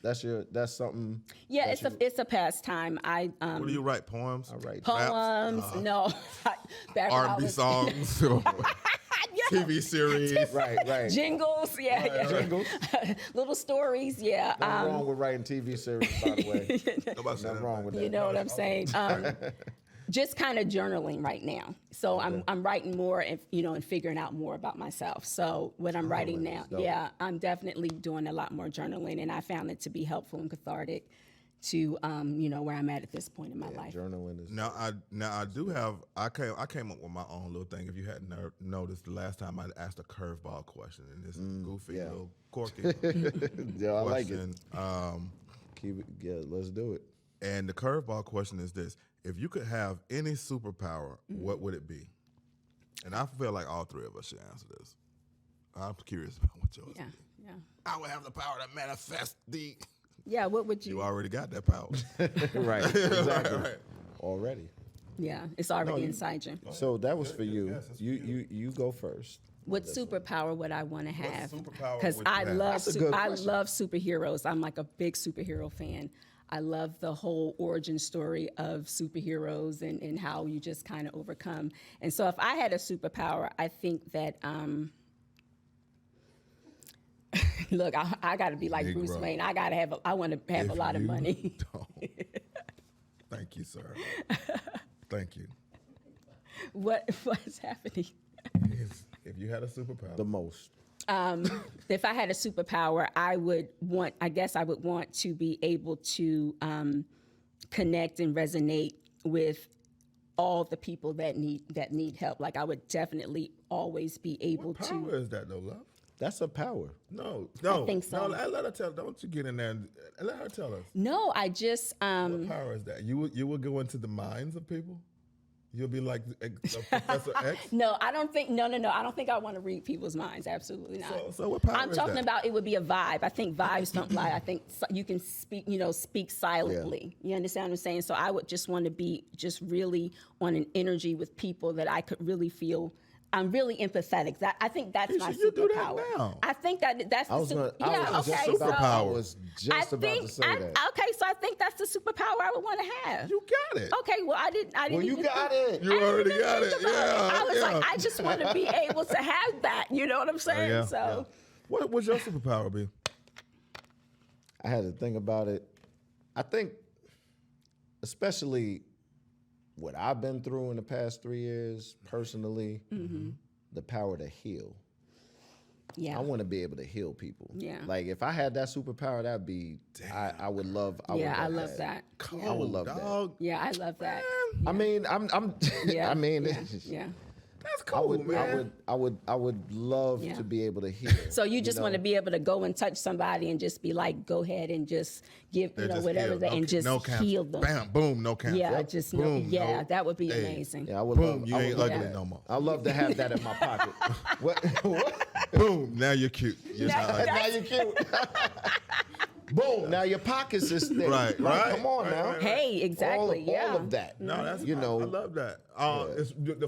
That's something. Yeah, that it's a pastime. I What do you write? Poems? I write. poems. No, back when I R&B was- songs, TV series. Right. Jingles, yeah. Jingles. Little stories, yeah. Nothing wrong with writing TV series, by the way. Nobody said Nothing that. wrong with that. You know what I'm saying? Just kind of journaling right now. So I'm writing more and figuring out more about myself. So what I'm writing now, is dope. yeah, I'm definitely doing a lot more journaling, and I found it to be helpful and cathartic to where I'm at this point in my life. Journaling is. Now I do have. I came up with my own little thing. If you hadn't noticed, the last time I asked a curveball question, and this goofy yeah. little quirky Yeah, I like it. question. Keep it. Yeah, let's do it. And the curveball question is this: if you could have any superpower, what would it be? And I feel like all three of us should answer this. I'm curious about what yours Yeah, is. yeah. I would have the power to manifest the. Yeah, what would you? You already got that power. Right. Exactly. Right. Already. Yeah, it's already inside you. So that was for you. yes, that's for You go first. What superpower would I want to have? superpower Because would you I have? love That's a good I question. love superheroes. I'm like a big superhero fan. I love the whole origin story of superheroes and how you just kind of overcome. And so if I had a superpower, I think that look, I got to be like Bruce Negro. Wayne. I want to have a lot of If you money. don't- Thank you, sir. Thank you. What's happening? If you had a superpower, The most. If I had a superpower, I would want to be able to connect and resonate with all the people that need help. Like, I would definitely always be able what power to. is that, though, love? That's a power. No. think so. No, let her tell. Don't you get in there and let her tell us. No, I just What power is that? You will go into the minds of people. You'll be like Professor X. no, I don't think no. I don't think I want to read people's minds. Absolutely not. So what power I'm is talking that? about it would be a vibe. I think vibes don't lie. I think you can speak silently. You understand what I'm saying? So I would just want to be just really on an energy with people that I could really feel I'm really empathetic. I think that's my you do that superpower. now. I think that's I was the gonna, yeah. I was Okay, just about, I so was just about to say that. okay, so I think that's the superpower I would want to have. You got it. Okay, well I didn't. Well, you even got think- it. You I already didn't even got think it. about Yeah, I was yeah. like, I just want to be able to have that. You know what I'm saying? Yeah, So. yeah. What would your superpower be? I had to think about it. I think, especially what I've been through in the past 3 years, personally, the power to heal. Yeah. I want to be able to heal people. Yeah. Like if I had that superpower, that'd be. I would love. I love that. I would love Dog. Yeah, I love that. that. I mean, I'm. Yeah. I mean, Yeah. That's I cool, would, man. I would love Yeah. to be able to heal. So you just want to be able to go and touch somebody and just be like, go ahead and just give, They're just whatever healed. that, and just no cancer. heal them. Bam, boom, no cancer. Yeah, just no, Boom, yeah, no. that would be Hey. amazing. Yeah, I would Boom, love. you I ain't would ugly love, no more. I love to have that in my pocket. What? Boom, now you're cute. You're Now- not like Now you're cute. Boom. Now your pockets is thick. Right, Like, right, come on right, now. right. Hey, exactly. All yeah. of that. No, that's you know. I love that. It's the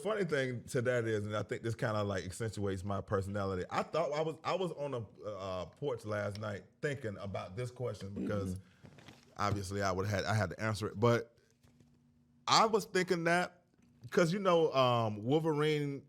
funny thing to that is, and I think this kind of like accentuates my personality. I thought I was on a porch last night thinking about this question because obviously I had to answer it, but I was thinking that. Because Wolverine,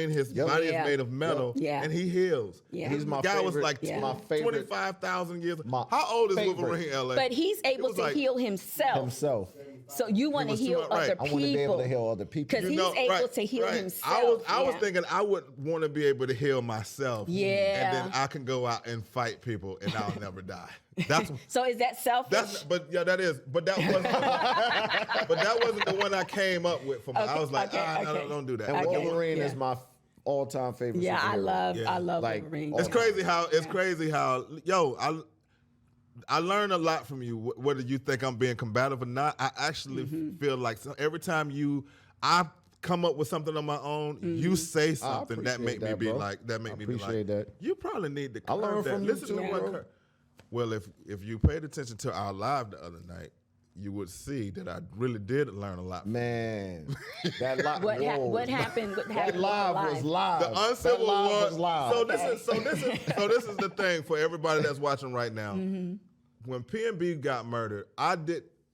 his Yep. body Yeah. is made of metal, Yeah. and he heals. Yeah. He's my The guy was favorite- like Yeah. my favorite 25,000 years. my How old is favorite. Wolverine, LA? But he's able was to like- heal himself. himself. So you want to was heal doing- right. other I people. want to be able to heal other people. Because he's able to heal himself. I was Yeah. thinking I would want to be able to heal myself. Yeah. And then I can go out and fight people and I'll never die. That's So is that selfish? that is. But that wasn't the one I came up with for my. I was like, okay. don't do that. And Okay. Wolverine Yeah. is my all-time favorite. Yeah, I superhero. love Like, Wolverine. It's crazy how I learn a lot from you. Whether you think I'm being combative or not, I actually feel like every time I come up with something on my own, you say something that make me appreciate be that, bro. like that make I me be like appreciate that. you probably need to I curb learned that. from you Listen too, to what bro. Well, if you paid attention to our live the other night, you would see that I really did learn a lot. Man, that live. What happened? What happened? What That happened? live was live. The Uncivil that live one. was live. So this is the thing for everybody that's watching right now. When P&B got murdered,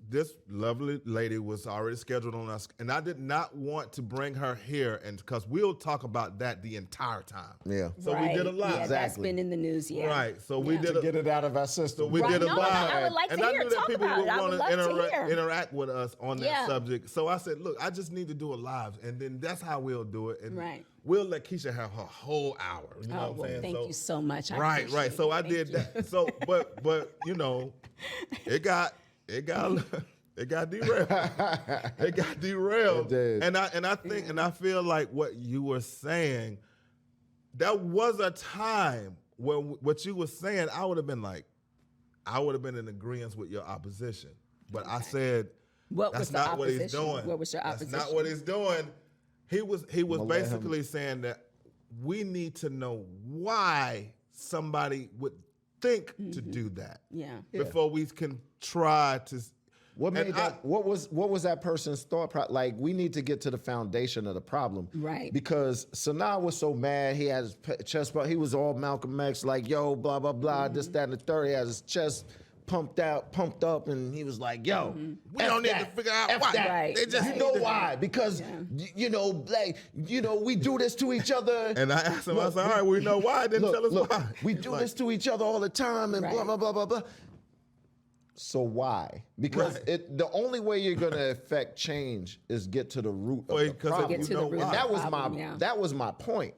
this lovely lady was already scheduled on us, and I did not want to bring her here, and because we'll talk about that the entire time. Yeah. So we did a live. Yeah, that's Exactly. been in the news. Yeah. Right. So we Yeah. did To get it out of our So system. we Right. did a No, live, I would like to and I hear, knew that talk people about would it. I want would to love to hear. interact with us on that Yeah. subject. So I said, look, I just need to do a live, and then that's how we'll do it. And Right. we'll let Keisha have her whole hour. You know Oh, what I'm well, saying? thank you so much. I Right, appreciate right. So it. I Thank did you. that. So, but it got derailed. It got derailed. It did. And I think and I feel like what you were saying, that was a time when what you were saying, I would have been in agreement with your opposition. But I said What that's was the not what he's opposition? doing. What was your That's opposition? not what he's doing. He was I'ma let him- basically saying that we need to know why somebody would think to do that. Yeah. Before we can try to. What made and that? What was that person's thought? Like, we need to get to the foundation of the problem, Right. Because Sanaa was so mad. He had his chest. He was all Malcolm X, like, yo, blah blah blah, this, that, and the third. He had his chest pumped up, and he was like, yo, We don't need to figure out why. Right. They just You need know to- why? Because we do this to each other. And I asked him, I said, all right, we know why. Then tell us why. We do this to each other all the time, and blah Right. blah blah blah blah. So why? Because Right. the only way you're gonna affect change is get to the root of Well, the 'cause problem. Get to the know root why. of That the was problem, my yeah. that was my point.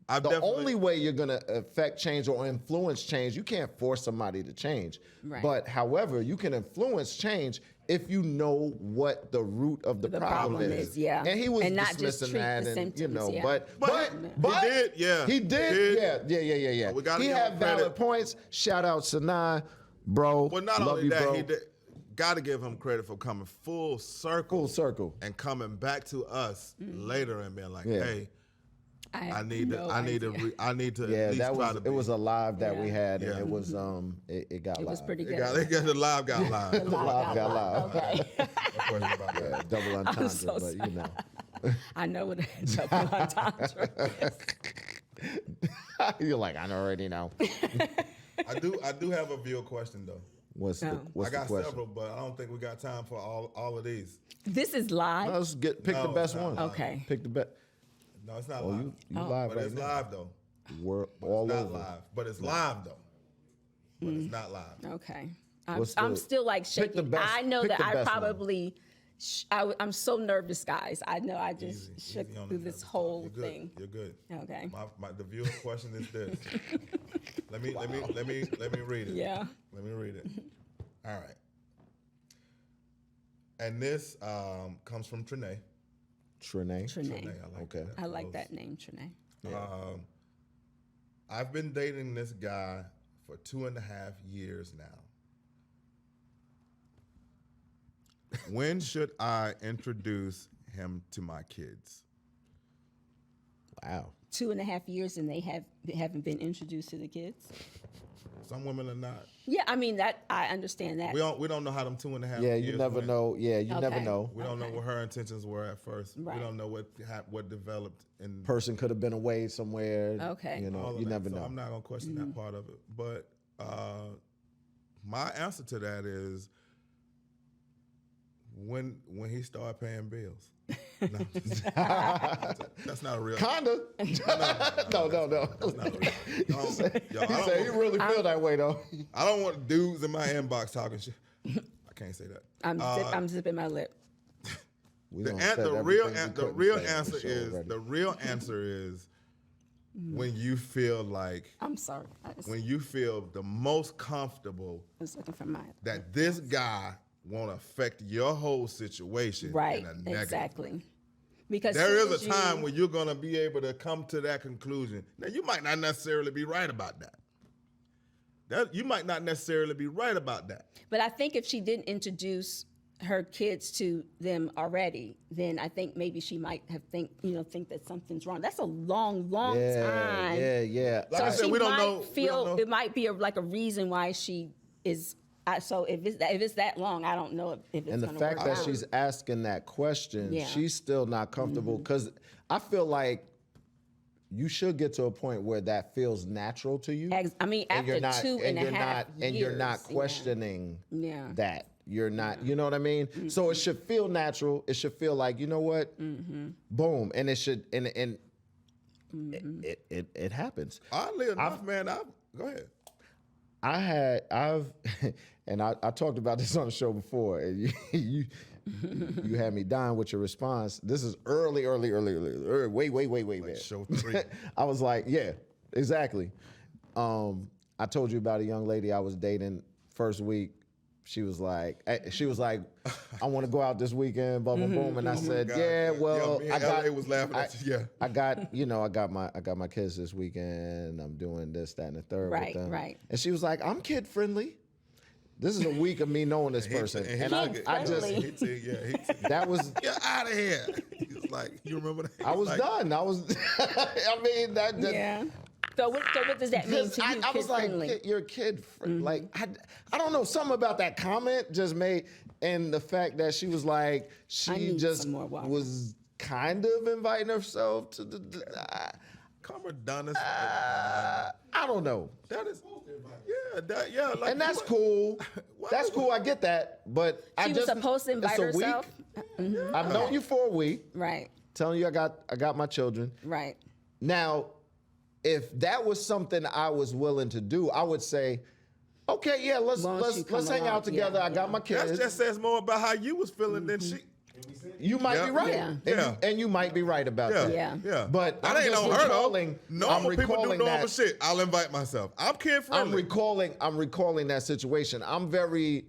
I The definitely- only way you're gonna affect change or influence change, you can't force somebody to change. Right. But however, you can influence change if you know what the root of the problem is. yeah. And he was And not just dismissing treat that, the and symptoms, yeah. but He did, yeah. he He did, did. yeah. We gotta He give him had valid credit. points. Shout out Sanaa, bro. Well, not Love only you, that, bro. he did. Got to give him credit for coming full circle. Full circle. And coming back to us later and being like, Yeah. hey, I have need no to idea. I need to Yeah, at least that try was to be. it was a live that we Yeah. had, and Yeah. it was it got It live. was pretty good. the live got live. live got live. Okay. No question about that. Yeah, double entendre, so but you know. I know what a double entendre is. You're like, I already know. I do have a viewer question though. What's I the got question? several, but I don't think we got time for all of these. This is live. No, let's pick the No, best it's not one. live. Okay. Pick the best. No, it's not Oh, live. you live But right it's now. live though. We're But all it's not over. live. But it's live though. But it's not live. Okay. What's I'm the- still like pick the shaking. best- I know pick that the I best one. probably, I'm so nervous, guys. I know I just shook Easy on through the this nervous whole talk. You're good. thing. You're good. Okay. The viewer question is this. let me read it. Yeah. Let me read it. All right. And this comes from Trinae. Trinae. Trinae. I like Okay. I like that name, Trinae. I've been dating this guy for 2.5 years now. When should I introduce him to my kids? Wow. 2.5 years and they haven't been introduced to the kids. Some women are not. Yeah, I mean that I understand that. We don't know how them 2.5 Yeah, years you never went. know. Yeah, you never Okay. know. We don't know what her intentions were at first. Right. We don't know what developed in Person could have been away somewhere. Okay. You all know, of you that. never So know. I'm not gonna question that part of it. But my answer to that is when he started paying bills. No, that's not a real. Kinda. No. That's not a real. Yo, He I said he don't, really feel that way though. I don't want dudes in my inbox talking shit. I can't say that. I'm zipping my lip. We The done an- said the everything real we the real couldn't say on answer the show is already. the real answer is when you feel like I'm sorry. I when you feel the most comfortable was looking for mine. that this guy won't affect your whole situation Right. in a negative. Exactly. Because There soon is as a time when you're gonna be able to come to that conclusion. Now you might not necessarily be right about that. You might not necessarily be right about that. But I think if she didn't introduce her kids to them already, then I think maybe she might have think that something's wrong. That's a long time. Yeah. Like So I said, she we don't might know. feel it might be like a reason why she is. So if it's that long, I don't know if it's And the gonna fact work that out. she's asking that question, Yeah. she's still not comfortable because I feel like you should get to a point where that feels natural to you. I mean, and after you're not, two and a half and you're not years, yeah. questioning Yeah. that. You're not, you know what I mean? So it should feel natural. It should feel like, you know what? Boom. And it should, and it happens. Oddly enough, man, go ahead. I've and I talked about this on the show before, and you had me dying with your response. This is early. Wait. Show 3. I was like, yeah, exactly. I told you about a young lady I was dating first week. She was like, I want to go out this weekend, blah blah boom, and I said, God. yeah, well, me and I got. LA was laughing at you. Yeah. I got my kids this weekend. I'm doing this, that, and the third Right, with them. right. And she was like, I'm kid friendly. This is a week of me knowing this person, and I just Kid-friendly. that was. Get out of here. He's like, you remember that? I was Like, done. I was. I mean that. Yeah. So what does that mean to you? I was like, kid-friendly? you're a kid. Like I don't know. Something about that comment just made, and the fact that she was like, she need just some more water. was kind of inviting herself to the. Comer done this. I don't know. That is, yeah. Like, And that's cool. Why That's would- cool. I get that. But I She was just supposed to invite it's a week. herself. I've known you for a week. Right. Telling you I got my children. Right. Now, if that was something I was willing to do, I would say, okay, yeah, let's Why don't you come hang along? out together. Yeah, I got my That kids. just says more about how you was feeling than she. You might Yeah. be right. Yeah. And, Yeah. and you might be right about Yeah, that. Yeah. But that I'm ain't just on her though. recalling- Normal I'm people do recalling normal that- shit. I'll invite myself. I'm kid friendly. I'm recalling that situation. I'm very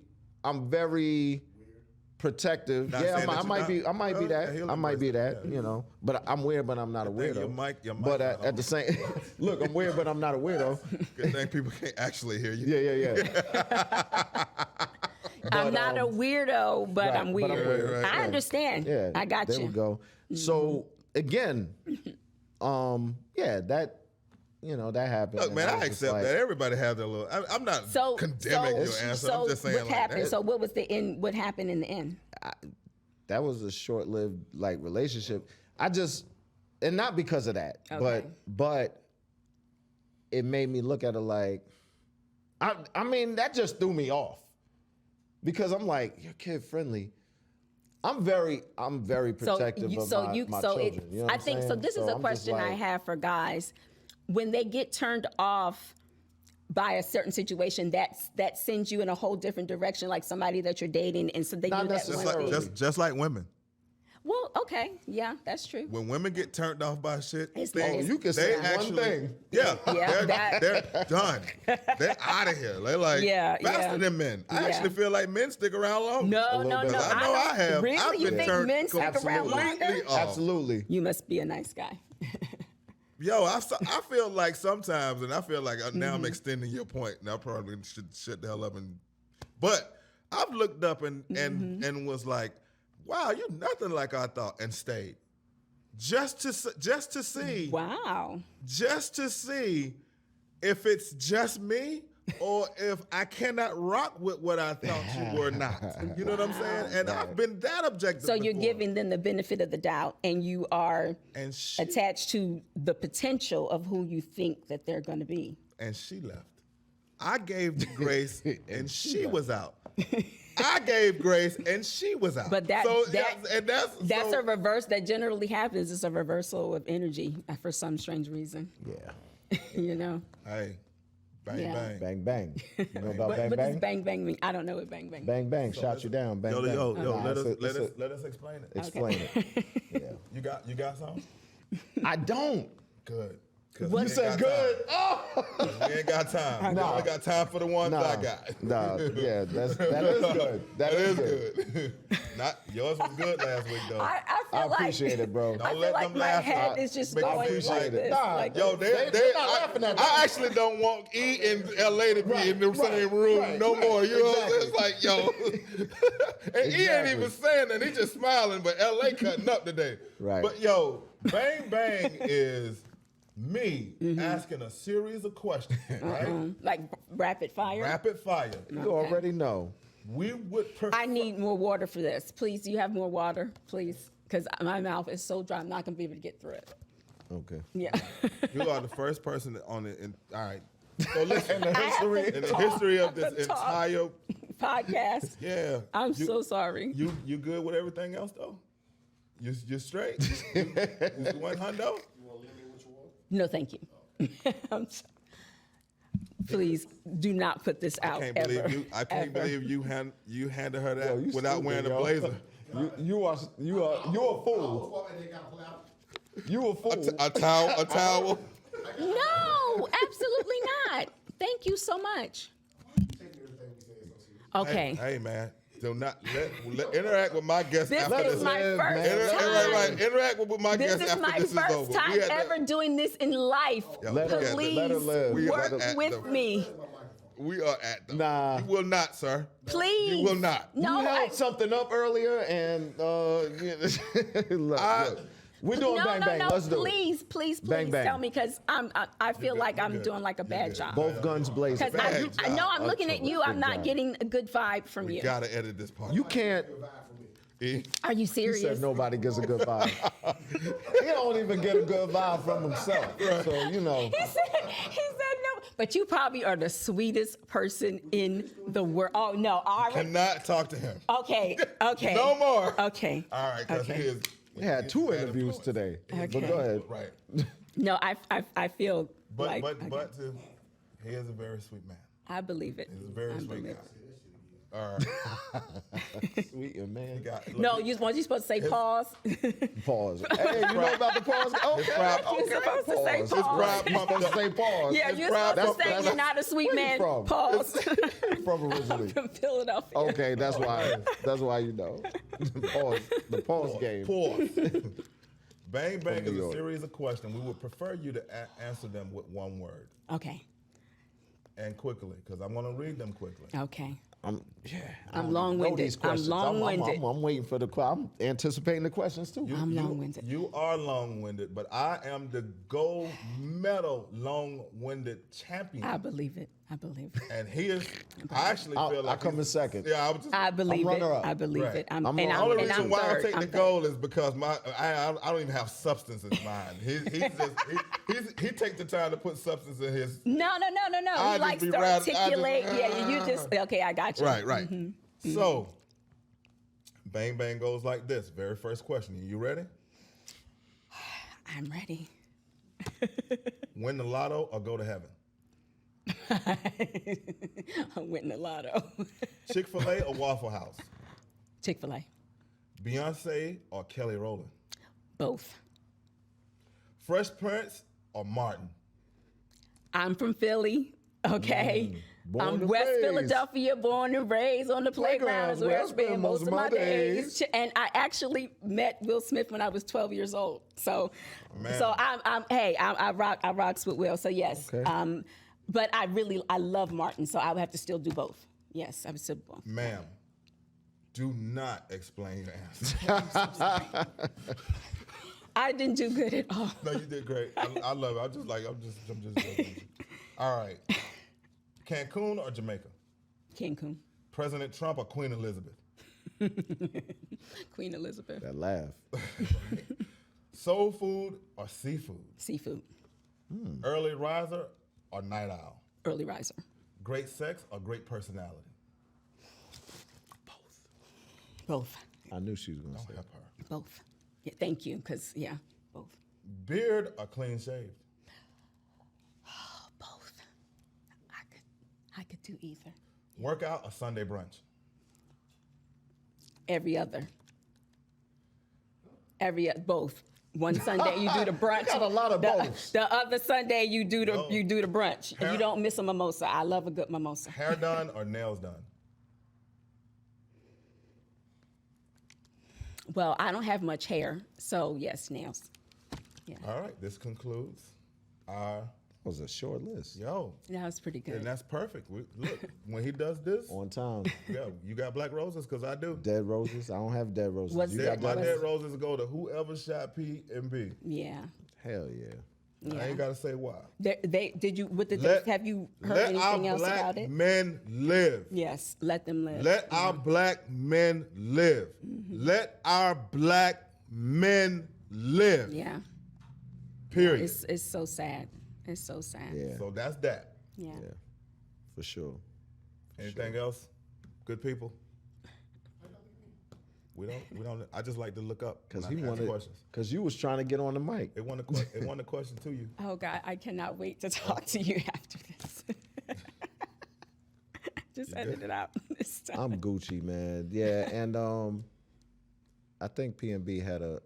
protective. Not Yeah, saying that I you're might not. be Yeah, he'll I might be embrace that, it, yeah. you know. But I'm weird, but I'm not a Good thing weirdo. your mic But not at the same look, I'm weird, but I'm not a weirdo. Good thing people can't actually hear you. Yeah. I'm not a weirdo, but right, I'm but weird. I'm weird, right, I right. understand. Yeah, I got there you. we go. So again, that that happened. Look, and man, I was just accept like, that. Everybody has their little. I'm not condemning your answer. I'm just saying what like happened? that. So what was the end? What happened in the end? that was a short-lived like relationship. And not because of that, but it made me look at it like, I mean, that just threw me off because I'm like, you're kid friendly. I'm very protective of my children. You know what I I'm think saying? so. This is a I'm just question I like, have for guys. When they get turned off by a certain situation, that sends you in a whole different direction, like somebody that you're dating, and so they Not do that necessarily. one thing. Just like women. Well, okay, yeah, that's true. When women get turned off by shit, you can say one thing. Yeah, Yeah, they're done. They're out of here. They're like faster than men. I actually feel like men stick around longer. No. I know I have. Really? I've You been think turned men stick around longer? completely off. Absolutely. You must be a nice guy. Yo, I feel like sometimes, and I feel like now I'm extending your point, and I probably should shut the hell up. But I've looked up and was like, wow, you're nothing like I thought, and stayed. Just to see. Wow. Just to see if it's just me or if I cannot rock with what I thought you were not. You know what I'm saying? And I've been that objective So you're before. giving them the benefit of the doubt, and you are attached to the potential of who you think that they're going to be. And she left. I gave the grace, and she was out. I gave grace, and she was out. But that's so, a reverse that generally happens. It's a reversal of energy for some strange reason. Yeah. You know. Hey, bang Yeah. bang. Bang bang. You know about bang What does bang? bang bang mean? I don't know what bang bang. Bang bang. Shot you down. Bang bang. Yo, Nah, let us explain it. explain it. Yeah. You got something? I don't. Good. You said good. Oh. We ain't got time. We only got time for the ones I got. Nah, yeah, that is good. That is good. Not yours was good last week though. I feel I like appreciate it, bro. I feel let like them my laugh. head is just Make you going appreciate like it. this. Nah, like, Yo, they're not laughing at that. I actually don't want E and LA to be in the same room no more. You know what I'm saying? It's like, yo. And E ain't even saying that. He just smiling, but LA cutting up today. Right. But yo, bang bang is me asking a series of questions, right? like rapid fire. Rapid fire. You already know. We would prefer. I need more water for this. Please, do you have more water, please? Because my mouth is so dry, I'm not going to be able to get through it. Okay. Yeah. You are the first person on it. All right. So listen, in to the history of this to talk. entire, Podcast. yeah. I'm so sorry. You good with everything else though? You straight? You one hundo? No, thank you. Please do not put this out. I can't believe you handed her that you without stupid, wearing a yo. blazer. You're a fool. You a fool. A towel. No, absolutely not. Thank you so much. Okay. Hey man, do not let interact with my guests This after is this. my first time. Interact with my This guests is after my this is first over. time ever doing this in life. Let her Please live. We are work at with the- me. We are at the. Nah. You will not, sir. Please. You will not. No, You held something up earlier, and look, we're doing bang bang. Let's do it. Please Bang, bang. tell me, because I feel like I'm good. doing like a bad job. Both guns blazing. Because Bad I know I'm job. looking at you. I'm not job. getting a good vibe from We you. gotta edit this part. You can't. Are you He serious? said nobody gets a good vibe. He don't even get a good vibe from himself. So you know. He said no. But you probably are the sweetest person in the world. Oh no, all right. Cannot talk to him. Okay. No more. Okay. All right, because he is. We had two interviews today. But go ahead. Right. No, I feel But like he is a very sweet man. I believe it. He's a very I sweet believe guy. it. All right. Sweet and man. No, you supposed to say pause. Pause. Hey, you know about the pause? Okay. You're supposed to say His pause. pride You're supposed to say pause. Yeah, His you're pride supposed to say pumped you're up. not a sweet Where you man. from? Pause. From originally. From Philadelphia. Okay, that's why. That's why you know. Pause. The pause game. Pause. Bang bang From is New a York. series of questions. We would prefer you to answer them with one word Okay. and quickly, because I'm going to read them quickly. Okay. I'm long-winded. I'm long-winded. I'm waiting for I'm anticipating the questions too. I'm long-winded. You are long-winded, but I am the gold medal long-winded champion. I believe it. And he is. I actually feel like I come in second. Yeah, I believe it. runner-up. I believe Right. it. I'm The only reason I'm why third. I take I'm the third. goal is because I don't even have substance in mine. He takes the time to put substance in his. No. I He just likes be to articulate. You ah. just okay. I got you. Right. So, bang bang goes like this. Very first question. Are you ready? I'm ready. Win the lotto or go to heaven? I'm winning the lotto. Chick-fil-A or Waffle House? Chick-fil-A. Beyonce or Kelly Rowland? Both. Fresh Prince or Martin? I'm from Philly. Okay. Born I'm and West raised. Philadelphia, born and raised on the playground is where I spent most of my days. And I actually met Will Smith when I was 12 years old. So, Man. I rocks with Will. So yes. Okay. But I love Martin. So I would have to still do both. Yes, I would still do both. Ma'am, do not explain your answer. I didn't do good at all. No, you did great. I love it. I'm just joking. All right. Cancun or Jamaica? Cancun. President Trump or Queen Elizabeth? Queen Elizabeth. That laugh. Soul food or seafood? Seafood. Early riser or night owl? Early riser. Great sex or great personality? Both. I knew she was gonna say. Help her. Both. Yeah, thank you. Because, both. Beard or clean shaved? Both. I could do either. Workout or Sunday brunch? Every other. Both. One Sunday you do the brunch. Got a lot of boths. The other Sunday you do the brunch. Hair- You don't miss a mimosa. I love a good mimosa. Hair done or nails done? Well, I don't have much hair, so yes, nails. Yeah, All right, this concludes our That was a short list. that was pretty And good. that's perfect. Look, when he does this, On time. yeah, you got black roses because I do. Dead roses. I don't have dead roses. What's You that? got My dead dead roses go to whoever shot P and B. Yeah. Hell yeah. I ain't got to say why. Did you? Have you heard let anything our else black about it? men live. Yes, let them live. Let our black men live. Let our black men live. Yeah. Period. It's so sad. It's so sad. Yeah. So that's that. Yeah. Yeah. For sure. Anything else? Good people? We don't. I just like to look up Because when he I ask wanted. questions. Because you was trying to get on the mic. It want a question to you. Oh God, I cannot wait to talk to you after this. Just edit it out this time. I'm Gucci, man. Yeah, and I think P&B had a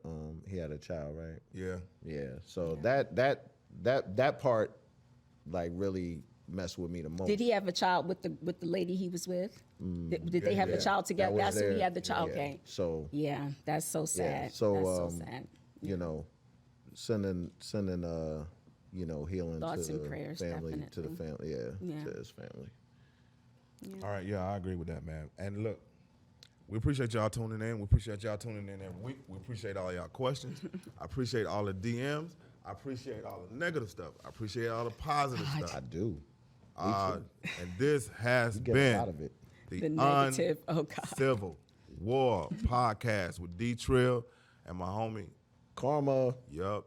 he had a child, right? Yeah. Yeah. So that part like really messed with me the most. Did he have a child with the lady he was with? Did they have a child together? was That's when he their- had the child. yeah. Okay. So Yeah, that's so sad. yeah. So that's so sad. you know, sending you know, healing Thoughts to and the prayers, family, to the definitely. family, Yeah. to his family. All right. Yeah, I agree with that, man. And look, we appreciate y'all tuning in. We appreciate y'all tuning in every week. We appreciate all y'all questions. I appreciate all the DMs. I appreciate all the negative stuff. I appreciate all the positive I stuff. do. And this has Get been a lot of it. The negative. Oh God. Uncivil War podcast with D Trill and my homie. Karma. Yup.